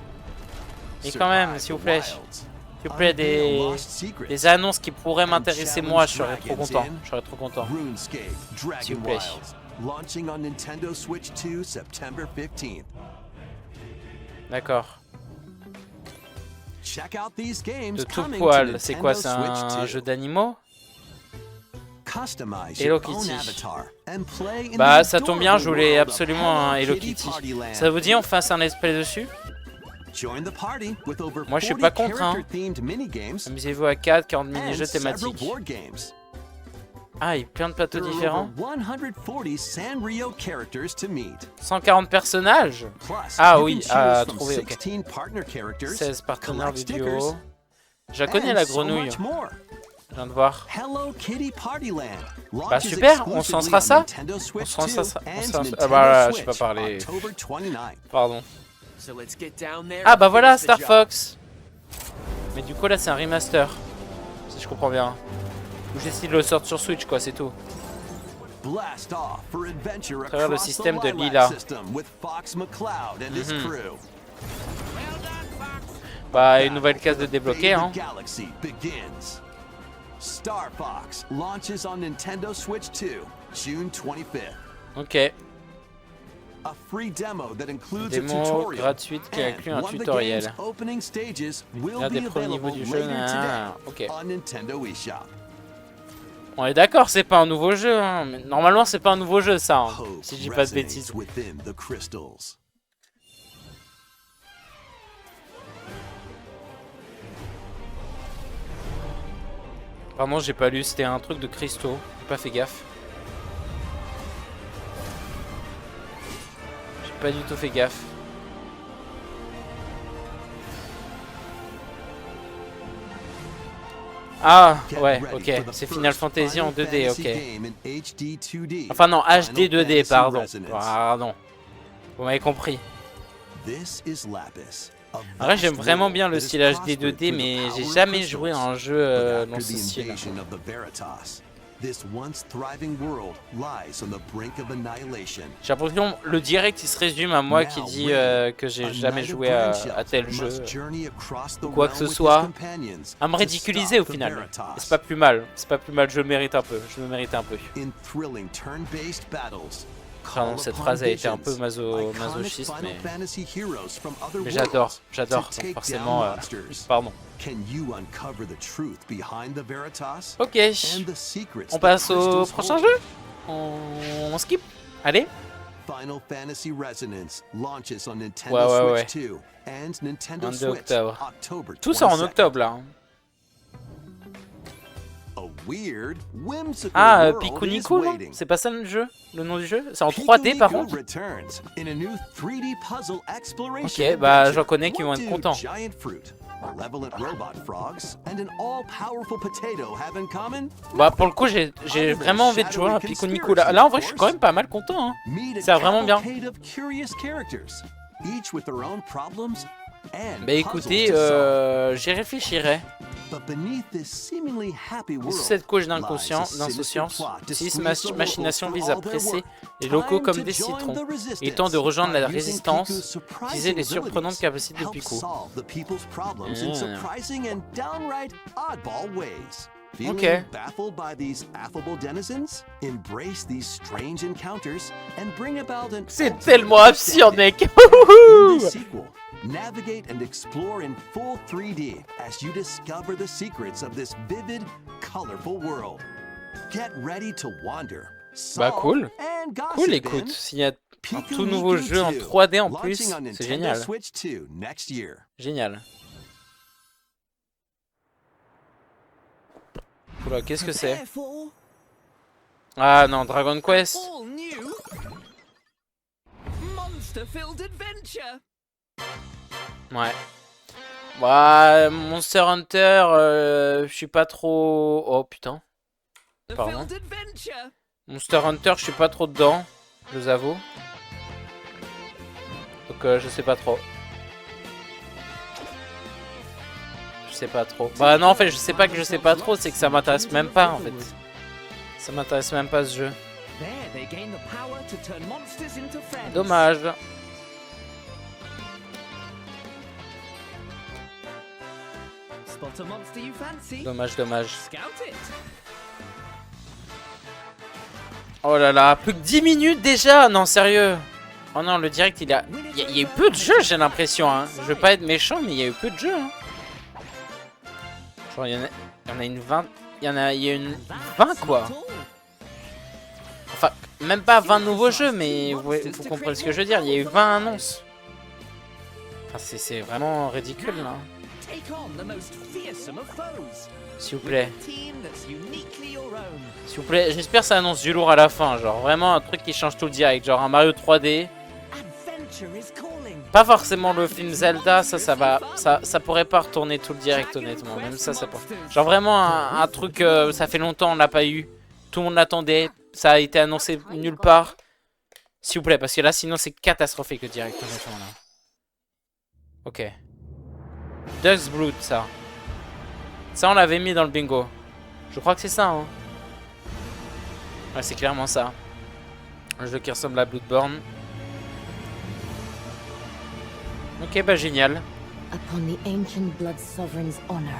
Et quand même, Survive s'il vous the plaît, wilds, s'il vous plaît, unveil lost secrets, des annonces qui pourraient m'intéresser moi, je serais trop dragons content. in Je serais trop content. RuneScape S'il Dragon vous plaît. Wilds, launching on Nintendo Switch 2 September 15th. D'accord. Check out these games De tout coming poil, to c'est quoi? Nintendo C'est Switch un 2. jeu d'animaux? Customize Hello your own Kitty. avatar and play in Bah the ça tombe bien, je adorable voulais world of absolument un Hello Kitty Kitty. Party Land. Ça vous dit on fasse un let's play dessus? Join the party with over Moi, je suis 40 pas contre, hein. character-themed minigames Amusez-vous à 4, 40 and mini-jeux several thématiques. board games. Ah, il y a plein de plateaux There are différents. over 140 Sanrio characters to meet. 140 personnages. Plus, Ah you oui, can à choose from trouver, ok. 16 partner characters, 16 partenaires collect du stickers, duo. Je la connais and la so grenouille. much more. Je viens de voir. Hello Kitty Party Land Bah launches super, on se lancera exclusively ça. on Nintendo Switch se lancera 2 ça. and Ah bah Nintendo là, je sais pas Switch, parler. October 29th. Pardon. So let's get down there Ah bah and voilà, finish the Star job. Fox. Mais du coup là c'est un remaster. Si je comprends bien. Ou j'essaie de le sortir sur Switch quoi, c'est tout. Blast off for adventure À travers le across the système de Lilac Lila. system with Fox McCloud and his crew. Bah une nouvelle case de The débloquer hein. galaxy begins. Star Fox launches on Nintendo Switch 2, June 25th. Ok. A free demo that includes a Démo tutorial. gratuite qui and inclut un one of the tutoriel. game's opening stages will L'un be des premiers niveaux available du jeu. later Ah, today ok. on Nintendo eShop. On est d'accord, c'est pas un nouveau jeu. Hein. Mais normalement c'est pas un nouveau jeu ça. Hein, Hope si je dis pas de resonates bêtises. within the crystals. Pardon, j'ai pas lu, c'était un truc de cristaux. J'ai pas fait gaffe. J'ai pas du tout fait gaffe. Ah, Get ouais, ready ok. for the C'est first Final Fantasy en Final 2D, Fantasy ok. game in HD 2D. Enfin non, HD Final 2D, Fantasy pardon. Resonance. Pardon. Vous m'avez compris. This is Lapis, En vrai, j'aime vraiment bien le style HD 2D, mais j'ai jamais joué à un jeu dans ce style. This once thriving world lies on the brink of annihilation. J'ai l'impression que le direct il se résume à moi qui dis que j'ai jamais joué à tel jeu ou quoi que ce soit, à me ridiculiser au final. Et c'est pas plus mal, je le mérite un peu, je me mérite un peu. In thrilling turn-based battles. Pardon, cette phrase a été un peu masochiste, mais j'adore, forcément, pardon. Ok, on passe au prochain jeu. On skip. Allez. Final Fantasy Resonance launches on Nintendo Ouais. Switch 2 and Nintendo 22 Switch octobre. October Tout ça en 22nd. octobre là. A weird, whimsical Ah, world is Pikuniku, non? waiting. C'est pas ça le jeu? Le nom du jeu? C'est en 3D par contre? Returns in a new 3D puzzle exploration Ok, bah adventure. j'en connais qui vont être What do contents. Giant fruit, malevolent robot frogs, and an all-powerful potato have in common? Bah pour le coup j'ai vraiment envie de jouer à Pikuniku là. Là en vrai je suis quand même pas mal content hein. Meet a Ça va vraiment bien. cavalcade of curious characters, each with their own problems and Bah écoutez, puzzles to solve. j'y réfléchirai. But beneath this seemingly happy world Sous cette couche lies a d'insouciance, sinister plot to 6 squeeze the machinations locals visent à for all their presser work. les locaux Time comme to des join citrons. the resistance Il est temps de rejoindre by la using résistance, Piku's surprising utiliser les surprenantes abilities. capacités de Help Piku. solve the people's problems in surprising and downright oddball ways. Feeling Ok. baffled by these affable denizens? Embrace these strange encounters and bring about an C'est ultimate tellement absurde mec. in this sequel, navigate and explore in full 3D as you discover the secrets of this vivid, colorful world. Get ready to wander. Bah solve, cool. and gossip Cool in écoute, s'il y a un Pikuniku tout nouveau jeu en 2, 3D en plus, launching on c'est Nintendo génial. Switch 2 next year. Génial. Oula, qu'est-ce que c'est? Ah non, Dragon Quest. Ouais. Bah, Monster Hunter, je suis pas trop... Oh putain. Pardon. Monster Hunter, je suis pas trop dedans, je vous avoue. Donc je sais pas trop. Je sais pas trop. Bah non, en fait, je sais pas que je sais pas trop, c'est que ça m'intéresse même pas en fait. Ça m'intéresse même pas ce jeu. Dommage. Dommage. Oh là là, plus que 10 minutes déjà. Non, sérieux. Oh non, le direct, il y a eu peu de jeux, j'ai l'impression. Hein. Je veux pas être méchant, mais il y a eu peu de jeux. Hein. Genre, il y en a une 20. Il y a une 20 quoi. Enfin, même pas 20 nouveaux jeux, mais vous comprenez ce que je veux dire. Il y a eu 20 annonces. Enfin, c'est vraiment ridicule là. S'il vous plaît. S'il vous plaît, j'espère que ça annonce du lourd à la fin. Genre vraiment un truc qui change tout le direct. Genre un Mario 3D. Pas forcément le film Zelda, ça pourrait pas retourner tout le direct honnêtement. Même ça pourrait. Genre vraiment un truc, ça fait longtemps on l'a pas eu. Tout le monde l'attendait. Ça a été annoncé nulle part. S'il vous plaît, parce que là sinon c'est catastrophique le direct honnêtement là. Ok. Dusk's Blood, ça. Ça, on l'avait mis dans le bingo. Je crois que c'est ça, hein. Ouais, c'est clairement ça. Un jeu qui ressemble à Bloodborne. Ok, bah génial. Upon the ancient blood sovereign's honor.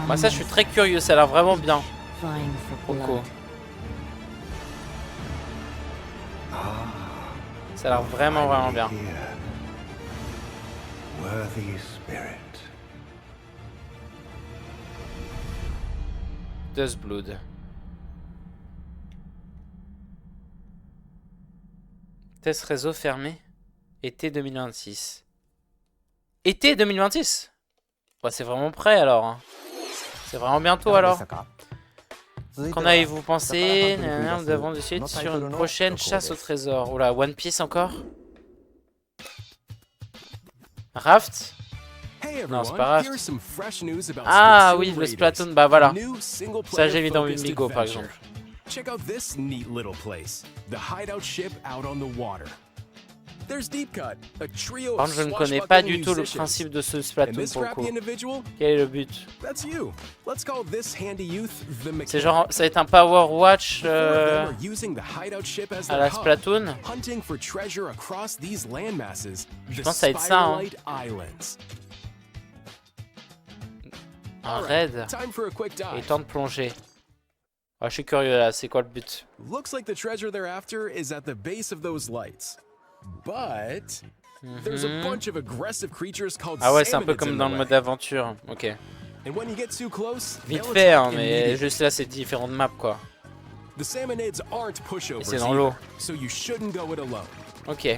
Bah ça, je suis très curieux. Ça a l'air vraiment bien. Vying for blood. Coco. Ça a l'air vraiment bien. Worthy spirit. Dusk's Blood. Test réseau fermé. Été 2026. Été 2026? Bah, c'est vraiment prêt alors. Hein. C'est vraiment bientôt alors. Qu'en avez-vous pensé? Nous avons de suite sur une prochaine chasse au trésor. Oula, One Piece encore? Raft? Non, c'est pas Raft. Ah oui, le Splatoon, bah voilà. Ça, j'ai mis dans Bingo par exemple. Check out this neat little place, the hideout ship out on the water. There's Deep Cut, a trio Par of contre, je ne connais pas du tout le musicians. principe de ce And Splatoon this pour le scrappy coup. individual, Quel est le but? that's you. Let's call this handy youth the C'est mechanic. genre, ça va être un Power Watch The four of them are using the hideout ship as à their la hub, Splatoon. hunting for treasure across these landmasses, the pense que ça va être ça, hein. Spiralite Islands. Un Alright, raid time for a quick et dive. temps de plonger. Ah, je suis curieux là, c'est quoi le but? Looks like the treasure they're after is at the base of those lights. But there's a bunch of aggressive creatures called Ah ouais, c'est un peu salmonids comme in dans the le way. mode aventure. Ok. And when you get too close, Vite they'll fait, hein, attack mais immediately. juste là, c'est différentes maps quoi. The salmonids aren't Et pushovers c'est dans l'eau. either, so you shouldn't go it alone. Ok.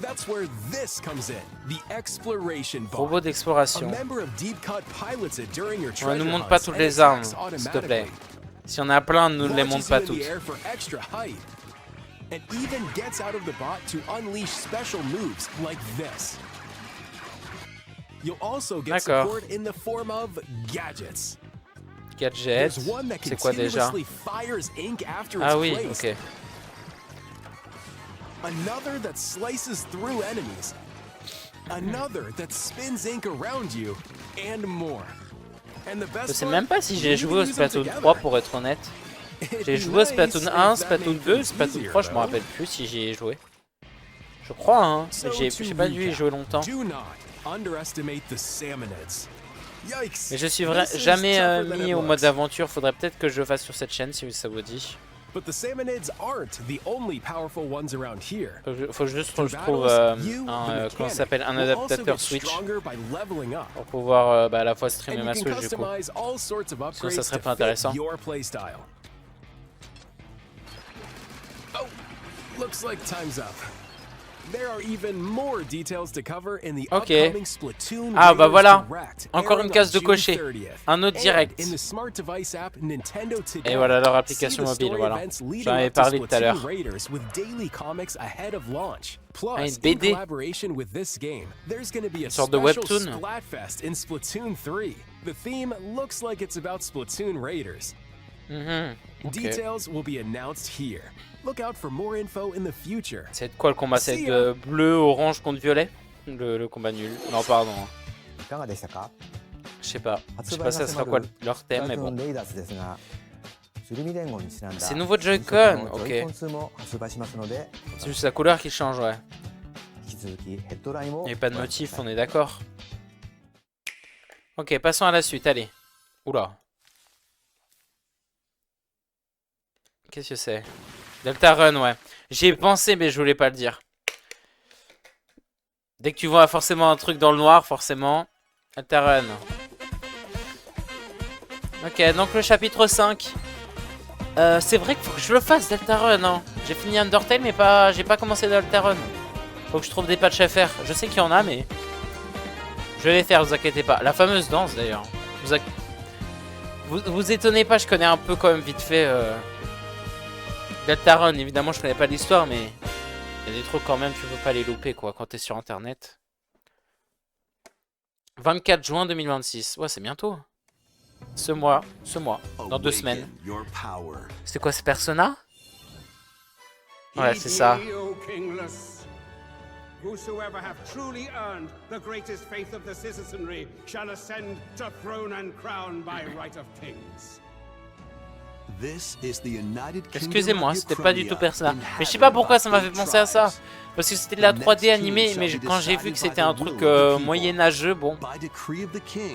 That's where this comes in, the exploration bot. Robot A d'exploration. member of Deep Cut pilots it during your On treasure nous montre hunts pas toutes and les armes, attacks s'il te plaît. automatically. Si on a plein, ne nous les Launches montre pas you in toutes. the air for extra height, and even gets out of the bot to unleash special moves like this. You'll also get D'accord. support in the form of gadgets. Gadget. There's one that C'est quoi déjà? continuously fires ink after Ah it's oui, placed. ok. Another that slices through enemies. Another that spins ink around you, and more. And the best Je sais part, même pas si j'ai you joué can au use them Splatoon together. 3 pour être honnête. It'd J'ai be joué au Splatoon nice 1, if that Splatoon made 2, things Splatoon easier, 3, je me though. rappelle plus si j'y ai joué. Je crois, hein. So Mais to j'ai pas dû y recap, jouer longtemps. Do not underestimate the salmonids. Yikes. Mais je suis This is jamais tougher than mis it au mode looks. aventure. Faudrait peut-être que je le fasse sur cette chaîne si ça vous dit. But the salmonids aren't the only powerful ones around here. Faut juste que Through je trouve battles, you, the comment ça mechanic, s'appelle, un will also adaptateur get Switch stronger by leveling up. pour pouvoir à la fois streamer And ma you can Switch du coup. customize all sorts of ça upgrades serait to pas fit intéressant. your playstyle. Oh, looks like time's up. There are even more details to cover in the Ok. upcoming Splatoon Ah bah Raiders voilà, Direct, encore airing une case on de June cocher. 30th. Un autre And direct. in the smart device app Nintendo Today, Et voilà leur see application the mobile, story voilà. events leading J'en avais up to parlé tout à Splatoon l'heure. Raiders with daily comics ahead of launch. Plus, une in BD. collaboration with this game, there's going to be a sorte de special webtoon. Splatfest in Splatoon 3. The theme looks like it's about Splatoon Raiders. Ok. Details will be announced here. Look out for more info in the future. C'est de quoi le combat? C'est de bleu, orange contre violet? Le combat nul. Non, pardon. いかがでしたか？ Je sais pas. Je sais 発売 pas が ça 迫 sera quoi る leur スプ thème, ラ mais トゥーン bon. レイダースですが、鶴見連合にちなんだ C'est nouveau Joy-Con, 新作の ok. Joy-Con 2も発売しますので、 C'est juste la couleur qui change, ouais. 引き続きヘッドラインを Il n'y a pas de ご覧くだ motif, さい on est d'accord. Ok, passons à la suite, allez. Oula. Qu'est-ce que c'est? Deltarune, ouais. J'y ai pensé, mais je voulais pas le dire. Dès que tu vois forcément un truc dans le noir, forcément. Deltarune. Ok, donc le chapitre 5. C'est vrai qu'il faut que je le fasse, Deltarune. Hein. J'ai fini Undertale, mais j'ai pas commencé Deltarune. Faut que je trouve des patchs à faire. Je sais qu'il y en a, mais... Je vais les faire, vous inquiétez pas. La fameuse danse, d'ailleurs. Vous étonnez pas, je connais un peu quand même vite fait... Deltarune, évidemment, je connais pas l'histoire, mais... Il y a des trucs quand même, tu peux pas les louper, quoi, quand t'es sur Internet. 24 juin 2026. Ouais, c'est bientôt. Ce mois. Dans 2 semaines. C'est quoi, c'est Persona? Ouais, c'est ça. Whosoever have truly earned the greatest faith of the citizenry shall ascend to throne and crown by right of kings. Excusez-moi, c'était pas du tout Persona. Mais je sais pas pourquoi ça m'a fait penser à ça. Parce que c'était de la 3D animée, mais quand j'ai vu que c'était un truc moyenâgeux, bon.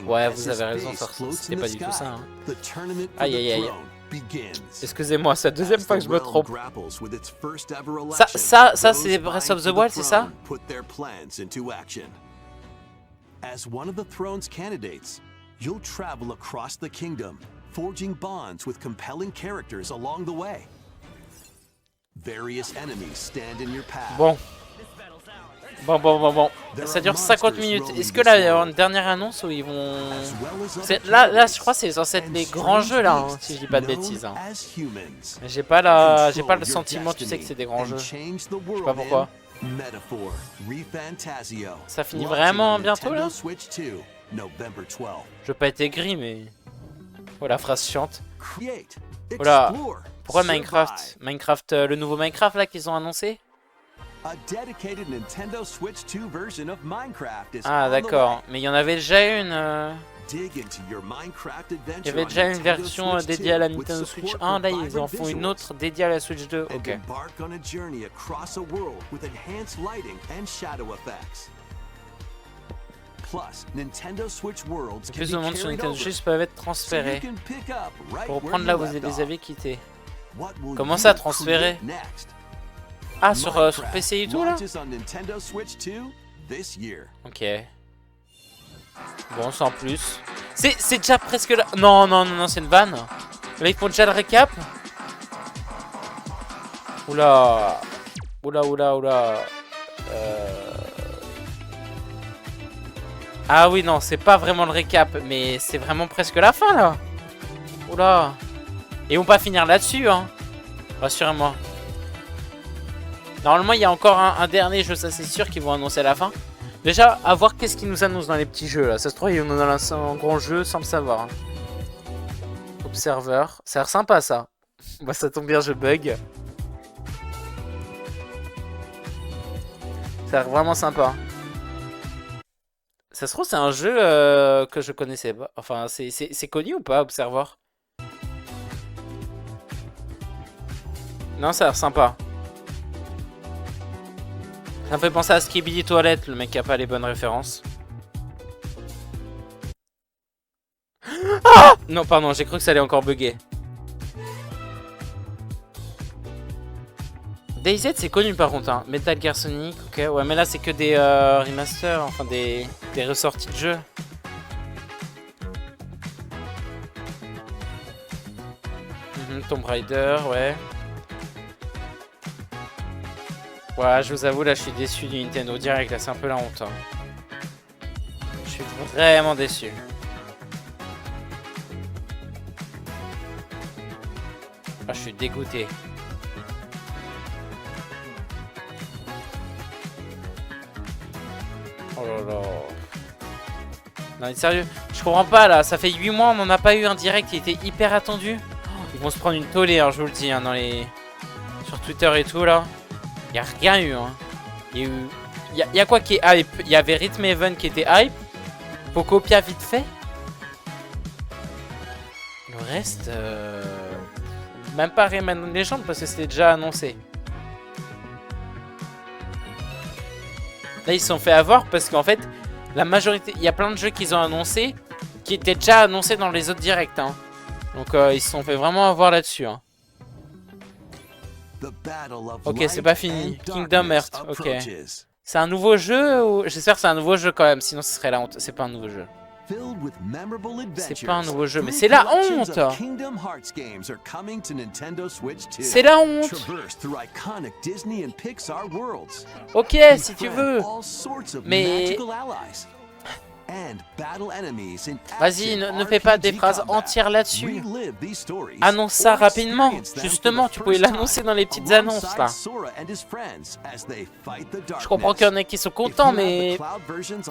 Ouais, vous avez raison, c'était pas du tout ça. Hein. Aïe aïe aïe. Excusez-moi, c'est la deuxième fois que je me trompe. Ça c'est Breath of the Wild, c'est ça? As one of the throne's candidates, you'll travel across the kingdom, forging bonds with compelling characters along the way. Various enemies stand in your path. Bon. Ça dure 50 minutes. Est-ce que là, il y a une dernière annonce où ils vont... Là, je crois que c'est censé être les grands jeux, là, hein, si je dis pas de bêtises. Hein. Mais j'ai pas le sentiment, tu sais, que c'est des grands jeux. Je sais pas pourquoi. Ça finit vraiment bientôt, là? Je veux pas être aigri, mais... Oh, la phrase chiante. Voilà. explore, Pourquoi survive. Minecraft? Minecraft, le nouveau Minecraft là qu'ils ont annoncé? A dedicated Nintendo Switch 2 version of Minecraft is Ah on the d'accord, way. mais il y en avait déjà une. Dig into your Minecraft Il y adventure avait on déjà une Nintendo version Switch dédiée à la 2 with Nintendo Switch support 1. for Là, ils en vibrant font une visuals. autre dédiée à la Switch 2. And Ok. embark on a journey across a world with enhanced lighting and shadow effects. Plus, Nintendo Switch Worlds can Plus be de monde sur carried Nintendo over, Switch peuvent être so you transférés. can pick up right Pour where reprendre you là où vous left les off. avez quittés. What will Comment you ça, transférer? create next? Ah, sur PC et tout là? Launches on Nintendo Switch 2 this year. Ok. Bon, sans plus. C'est déjà presque là. Non, non, non, non, c'est une vanne. Là, ils font déjà le récap. Oula. Oula, oula, oula. Ah oui, non, c'est pas vraiment le récap, mais c'est vraiment presque la fin, là. Oula. Et ils vont pas finir là-dessus, hein. Rassurez-moi. Normalement, il y a encore un dernier jeu, ça c'est sûr qu'ils vont annoncer à la fin. Déjà, à voir qu'est-ce qu'ils nous annoncent dans les petits jeux, là. Ça se trouve, ils nous annoncent un grand jeu sans le savoir. Hein. Observer. Ça a l'air sympa, ça. Bah, ça tombe bien, je bug. Ça a l'air vraiment sympa. Ça se trouve, c'est un jeu que je connaissais pas. Enfin, c'est connu ou pas, Observer? Non, ça a l'air sympa. Ça me fait penser à Skibidi Toilette, le mec qui a pas les bonnes références. Ah! Non, pardon, j'ai cru que ça allait encore bugger. DayZ c'est connu par contre, hein. Metal Gear Sonic, ok, ouais, mais là c'est que des remasters, enfin des ressorties de jeux. Tomb Raider, ouais. Ouais, je vous avoue, là je suis déçu du Nintendo Direct, là c'est un peu la honte. Hein. Je suis vraiment déçu. Ah, je suis dégoûté. Oh là là. Non mais sérieux, je comprends pas là, ça fait 8 mois on n'en a pas eu un direct qui était hyper attendu. Oh, ils vont se prendre une tollée, hein, je vous le dis, hein, dans les... sur Twitter et tout là. Il n'y a rien eu. Hein. Il y a quoi qui est hype? Il y avait Rhythm Heaven qui était hype. Pokopia vite fait. Le reste... Même pas Rayman Legends parce que c'était déjà annoncé. Là ils se sont fait avoir parce qu'en fait la majorité, il y a plein de jeux qu'ils ont annoncés qui étaient déjà annoncés dans les autres directs. Hein. Donc ils se sont fait vraiment avoir là-dessus. Hein. Ok, c'est pas fini. Kingdom Hearts, ok. C'est un nouveau jeu ou... J'espère que c'est un nouveau jeu quand même, sinon ce serait la honte. C'est pas un nouveau jeu. C'est pas un nouveau jeu, mais c'est la honte! C'est la honte! Ok, si tu veux. Mais... Vas-y, ne fais pas des phrases entières là-dessus. Annonce ça rapidement. Justement, tu pouvais l'annoncer dans les petites annonces là. Je comprends qu'il y en a qui sont contents, mais...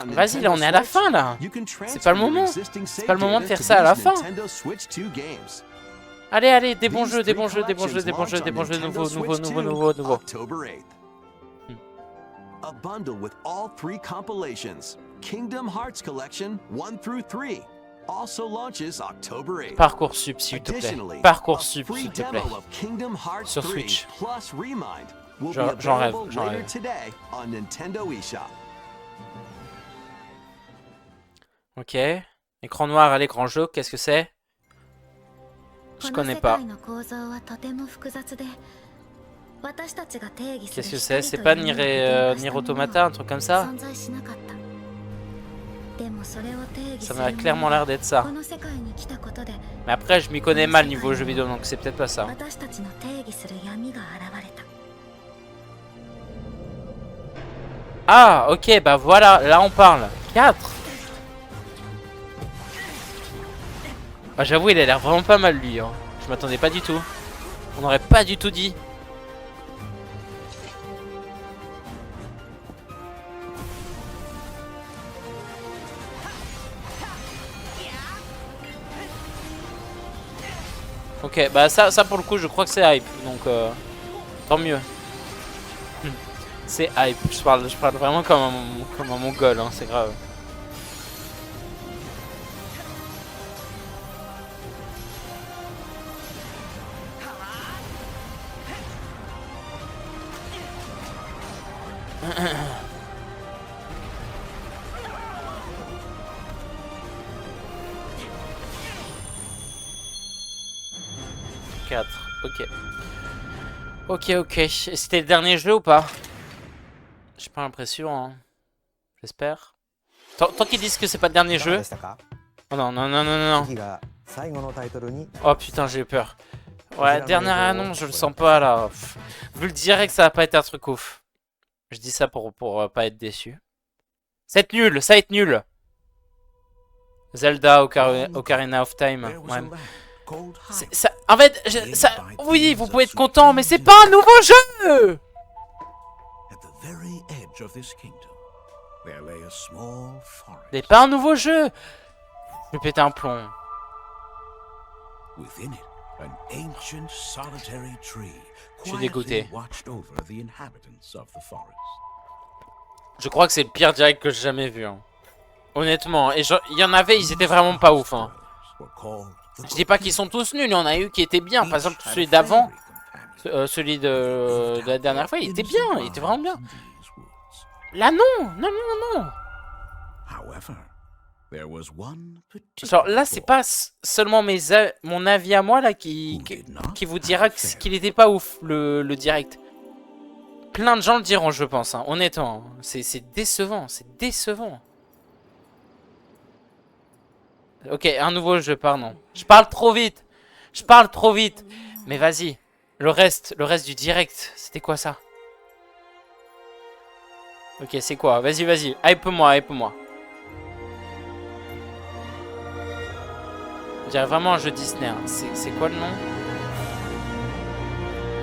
Vas-y, là on est à la fin là. C'est pas le moment. C'est pas le moment de faire ça à la fin. Allez, allez, des bons jeux, des bons jeux, des bons jeux, des bons jeux, des bons jeux, nouveaux. A bundle with all 3 compilations. Kingdom Hearts Collection 1 through 3 also launches October 8th. Parcoursup, s'il te plaît. Parcoursup, s'il te plaît. Sur Switch. J'en rêve, j'en rêve. Ok. Écran noir à l'écran jaune, qu'est-ce que c'est? Je connais pas. Qu'est-ce que c'est? C'est pas Nier Automata, un truc comme ça? Ça m'a clairement l'air d'être ça. Mais après, je m'y connais mal niveau jeux vidéo, donc c'est peut-être pas ça. Ah, ok, bah voilà, là on parle. 4. Ah, j'avoue, il a l'air vraiment pas mal lui. Hein. Je m'attendais pas du tout. On n'aurait pas du tout dit. Ok, bah ça pour le coup, je crois que c'est hype. Donc, tant mieux. C'est hype. Je parle vraiment comme un mongol, hein, c'est grave. Ok. Ok. C'était le dernier jeu ou pas? J'ai pas l'impression, hein. J'espère. Tant qu'ils disent que c'est pas le dernier jeu. Oh non. Oh putain, j'ai eu peur. Ouais, dernière annonce, je le sens pas là. Pff. Vu le direct, ça va pas être un truc ouf. Je dis ça pour pas être déçu. Ça va être nul. Zelda Ocarina of Time. Ouais. Ça, en fait, oui, vous pouvez être content, mais c'est pas un nouveau jeu. C'est pas un nouveau jeu. Je vais péter un plomb. Je suis dégoûté. Je crois que c'est le pire direct que j'ai jamais vu. Hein. Honnêtement, et il y en avait, ils étaient vraiment pas ouf. Hein. Je dis pas qu'ils sont tous nuls, il y en a eu qui étaient bien. Par exemple, celui d'avant, celui de la dernière fois, il était bien, il était vraiment bien. Là, non. Genre là, c'est pas seulement mon avis à moi là qui vous dira qu'il était pas ouf le direct. Plein de gens le diront, je pense. Hein, honnêtement, c'est décevant, Ok, un nouveau jeu, pardon. Je parle trop vite. Mais vas-y. Le reste du direct, c'était quoi ça? Ok, c'est quoi? Vas-y. Hype-moi. On dirait vraiment un jeu Disney. Hein. C'est quoi le nom?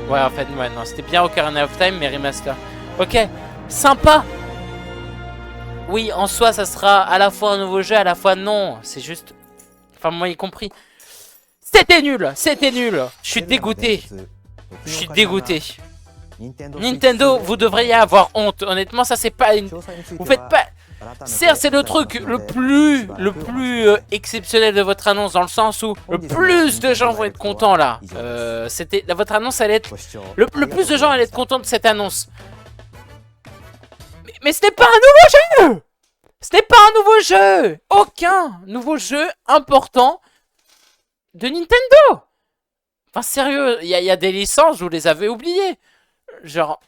Ouais, en fait, ouais, non. C'était bien Ocarina of Time, mais remaster. Ok, sympa. Oui, en soi, ça sera à la fois un nouveau jeu, à la fois non. C'est juste... Enfin, moi y compris. C'était nul. Je suis dégoûté. Nintendo, vous devriez avoir honte. Honnêtement, ça, c'est pas une... Vous faites pas... Certes, c'est le truc le plus exceptionnel de votre annonce, dans le sens où le plus de gens vont être contents, là. Votre annonce, allait être... Le plus de gens allaient être contents de cette annonce. Mais ce n'est pas un nouveau jeu! Aucun nouveau jeu important de Nintendo! Enfin, sérieux, il y a des licences, vous les avez oubliées. Genre,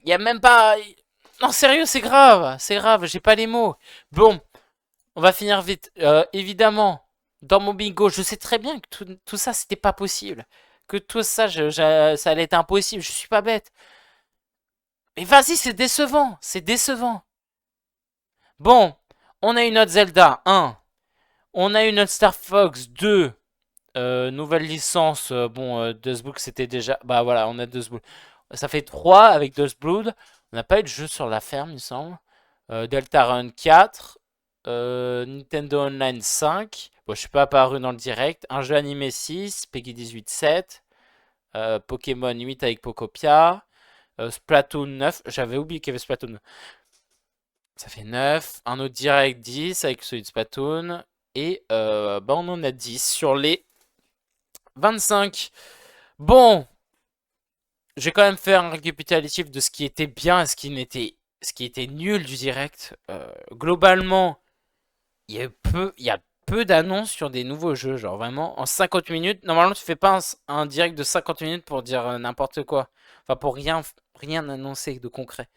il y a même pas... Non, sérieux, c'est grave, j'ai pas les mots. Bon, on va finir vite. Évidemment, dans mon bingo, je sais très bien que tout ça, c'était pas possible. Que tout ça, ça allait être impossible, je suis pas bête. Mais vas-y, c'est décevant. Bon, on a une autre Zelda, 1. On a une autre Star Fox, 2. Nouvelle licence, Dust Blood, c'était déjà... Bah voilà, on a Dust Blood. Ça fait 3 avec Dust Blood. On n'a pas eu de jeu sur la ferme, il me semble. Deltarune 4. Nintendo Online 5. Bon, je suis pas apparu dans le direct. Un jeu animé 6. Peggy 18 7. Pokémon 8 avec Pokopia. Splatoon 9. J'avais oublié qu'il y avait Splatoon. Ça fait 9. Un autre direct 10 avec celui de Splatoon. Et on en a 10 sur les 25. Bon. Je vais quand même faire un récapitulatif de ce qui était bien et ce qui était nul du direct. Globalement, il y a peu d'annonces sur des nouveaux jeux. Genre vraiment, en 50 minutes. Normalement, tu fais pas un direct de 50 minutes pour dire n'importe quoi. Enfin, pour rien annoncer de concret.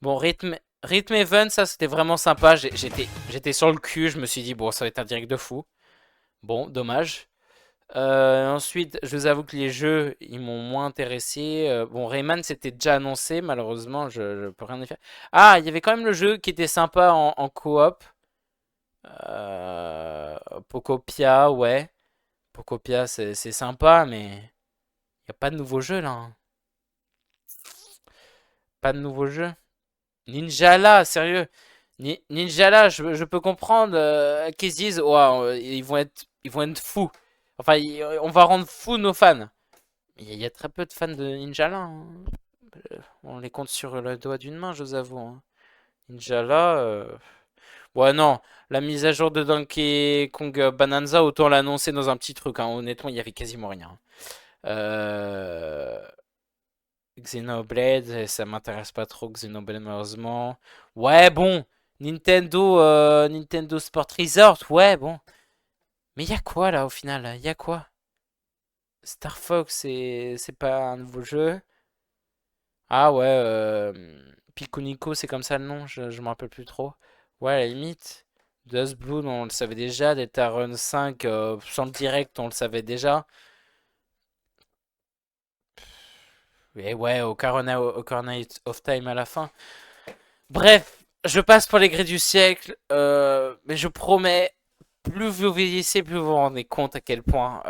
Bon, Rhythm Event, ça c'était vraiment sympa. J'étais sur le cul. Je me suis dit, bon, ça va être un direct de fou. Bon, dommage. Ensuite, je vous avoue que les jeux, ils m'ont moins intéressé. Bon, Rayman, c'était déjà annoncé. Malheureusement, je peux rien y faire. Ah, il y avait quand même le jeu qui était sympa en coop. Pokopia, ouais. Pokopia, c'est sympa, mais il n'y a pas de nouveau jeu, là. Hein. Pas de nouveau jeu. Ninjala, sérieux. Ninjala, je peux comprendre qu'ils se disent, wow, ils vont être fous. Enfin, on va rendre fous nos fans. Il y a très peu de fans de Ninjala. Hein. On les compte sur le doigt d'une main, je vous avoue. Hein. Ninjala... Ouais, non. La mise à jour de Donkey Kong Bonanza, autant l'annoncer dans un petit truc. Hein. Honnêtement, il y avait quasiment rien. Xenoblade, ça m'intéresse pas trop, Xenoblade, malheureusement. Ouais, bon. Nintendo Sport Resort, ouais, bon. Mais y a quoi, là, au final? Y a quoi? Star Fox, c'est pas un nouveau jeu. Ah ouais, Pico Nico, c'est comme ça le nom, je me rappelle plus trop. Ouais, à la limite. Dust Blood, on le savait déjà. Deltarune 5, sans le direct, on le savait déjà. Et ouais, Ocarina of Time à la fin. Bref, je passe pour les grilles du siècle. Mais je promets, plus vous vieillissez, plus vous vous rendez compte à quel point...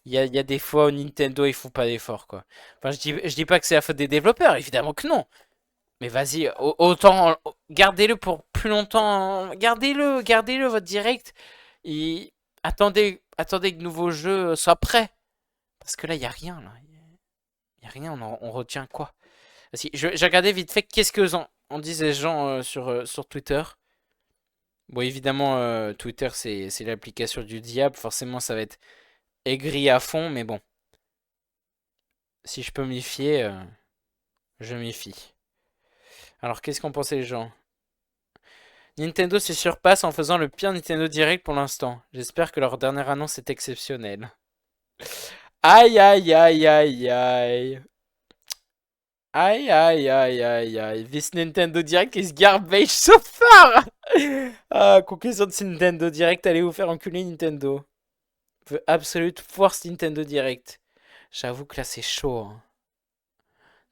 Il y a des fois où Nintendo, ils font pas d'efforts, quoi. Enfin, je dis pas que c'est la faute des développeurs, évidemment que non. Mais vas-y, autant gardez-le pour plus longtemps. Gardez-le votre direct. Et attendez que le nouveau jeu soit prêt. Parce que là, il n'y a rien. Il n'y a rien, on retient quoi? Si, j'ai regardé vite fait qu'est-ce que en disent les gens sur Twitter. Bon, évidemment, Twitter, c'est l'application du diable. Forcément, ça va être aigri à fond, mais bon. Si je peux m'y fier, je m'y fie. Alors, qu'est-ce qu'en pensaient les gens? Nintendo se surpasse en faisant le pire Nintendo Direct pour l'instant. J'espère que leur dernière annonce est exceptionnelle. Aïe, aïe, aïe, aïe, aïe. Aïe, aïe, aïe, aïe, aïe. This Nintendo Direct is garbage so far. Conclusion de ce Nintendo Direct, allez vous faire enculer Nintendo. The absolute worst Nintendo Direct. J'avoue que là, c'est chaud. Hein.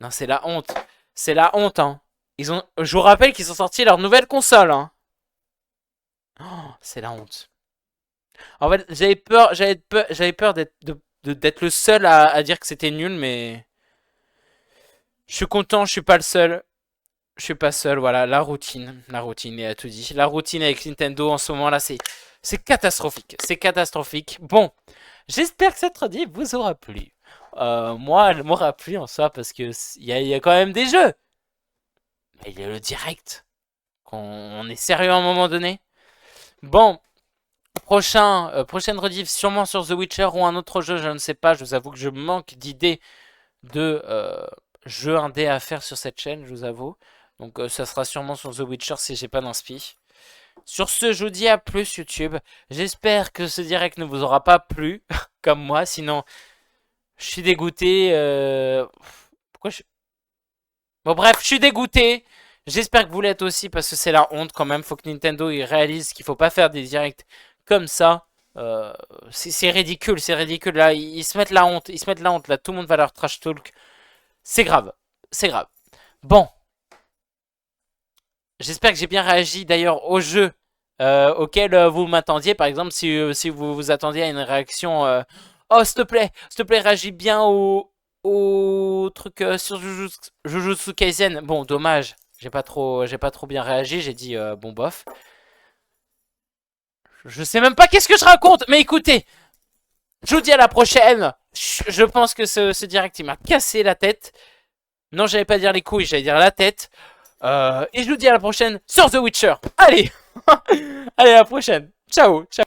Non, c'est la honte. C'est la honte, hein. Je vous rappelle qu'ils ont sorti leur nouvelle console. Hein. Oh, c'est la honte. En fait, j'avais peur d'être le seul à dire que c'était nul, mais... Je suis content, je suis pas le seul. Je suis pas seul, voilà, la routine, il a tout dit. La routine avec Nintendo en ce moment là, c'est catastrophique, c'est catastrophique. Bon, j'espère que cette rediff vous aura plu. Moi, elle m'aura plu en soi parce que il y a quand même des jeux. Mais il y a le direct. On est sérieux à un moment donné. Bon, prochaine rediff sûrement sur The Witcher ou un autre jeu, je ne sais pas. Je vous avoue que je manque d'idées de jeux indés à faire sur cette chaîne, je vous avoue. Donc ça sera sûrement sur The Witcher si j'ai pas d'inspi. Sur ce, je vous dis à plus YouTube. J'espère que ce direct ne vous aura pas plu, comme moi. Sinon, je suis dégoûté. Pourquoi je... Bon bref, je suis dégoûté. J'espère que vous l'êtes aussi parce que c'est la honte quand même. Faut que Nintendo il réalise qu'il faut pas faire des directs comme ça. C'est ridicule, c'est ridicule. Là, ils se mettent la honte. Ils se mettent la honte. Là, tout le monde va leur trash talk. C'est grave. C'est grave. Bon. J'espère que j'ai bien réagi d'ailleurs au jeu auquel vous m'attendiez. Par exemple, si vous vous attendiez à une réaction... oh, s'il te plaît, réagis bien au truc sur Jujutsu Kaisen. Bon, dommage. J'ai pas trop bien réagi. J'ai dit, bon, bof. Je sais même pas qu'est-ce que je raconte. Mais écoutez, je vous dis à la prochaine. Je pense que ce direct, il m'a cassé la tête. Non, j'allais pas dire les couilles, j'allais dire la tête. Et je vous dis à la prochaine sur The Witcher. Allez, allez, à la prochaine. Ciao, ciao.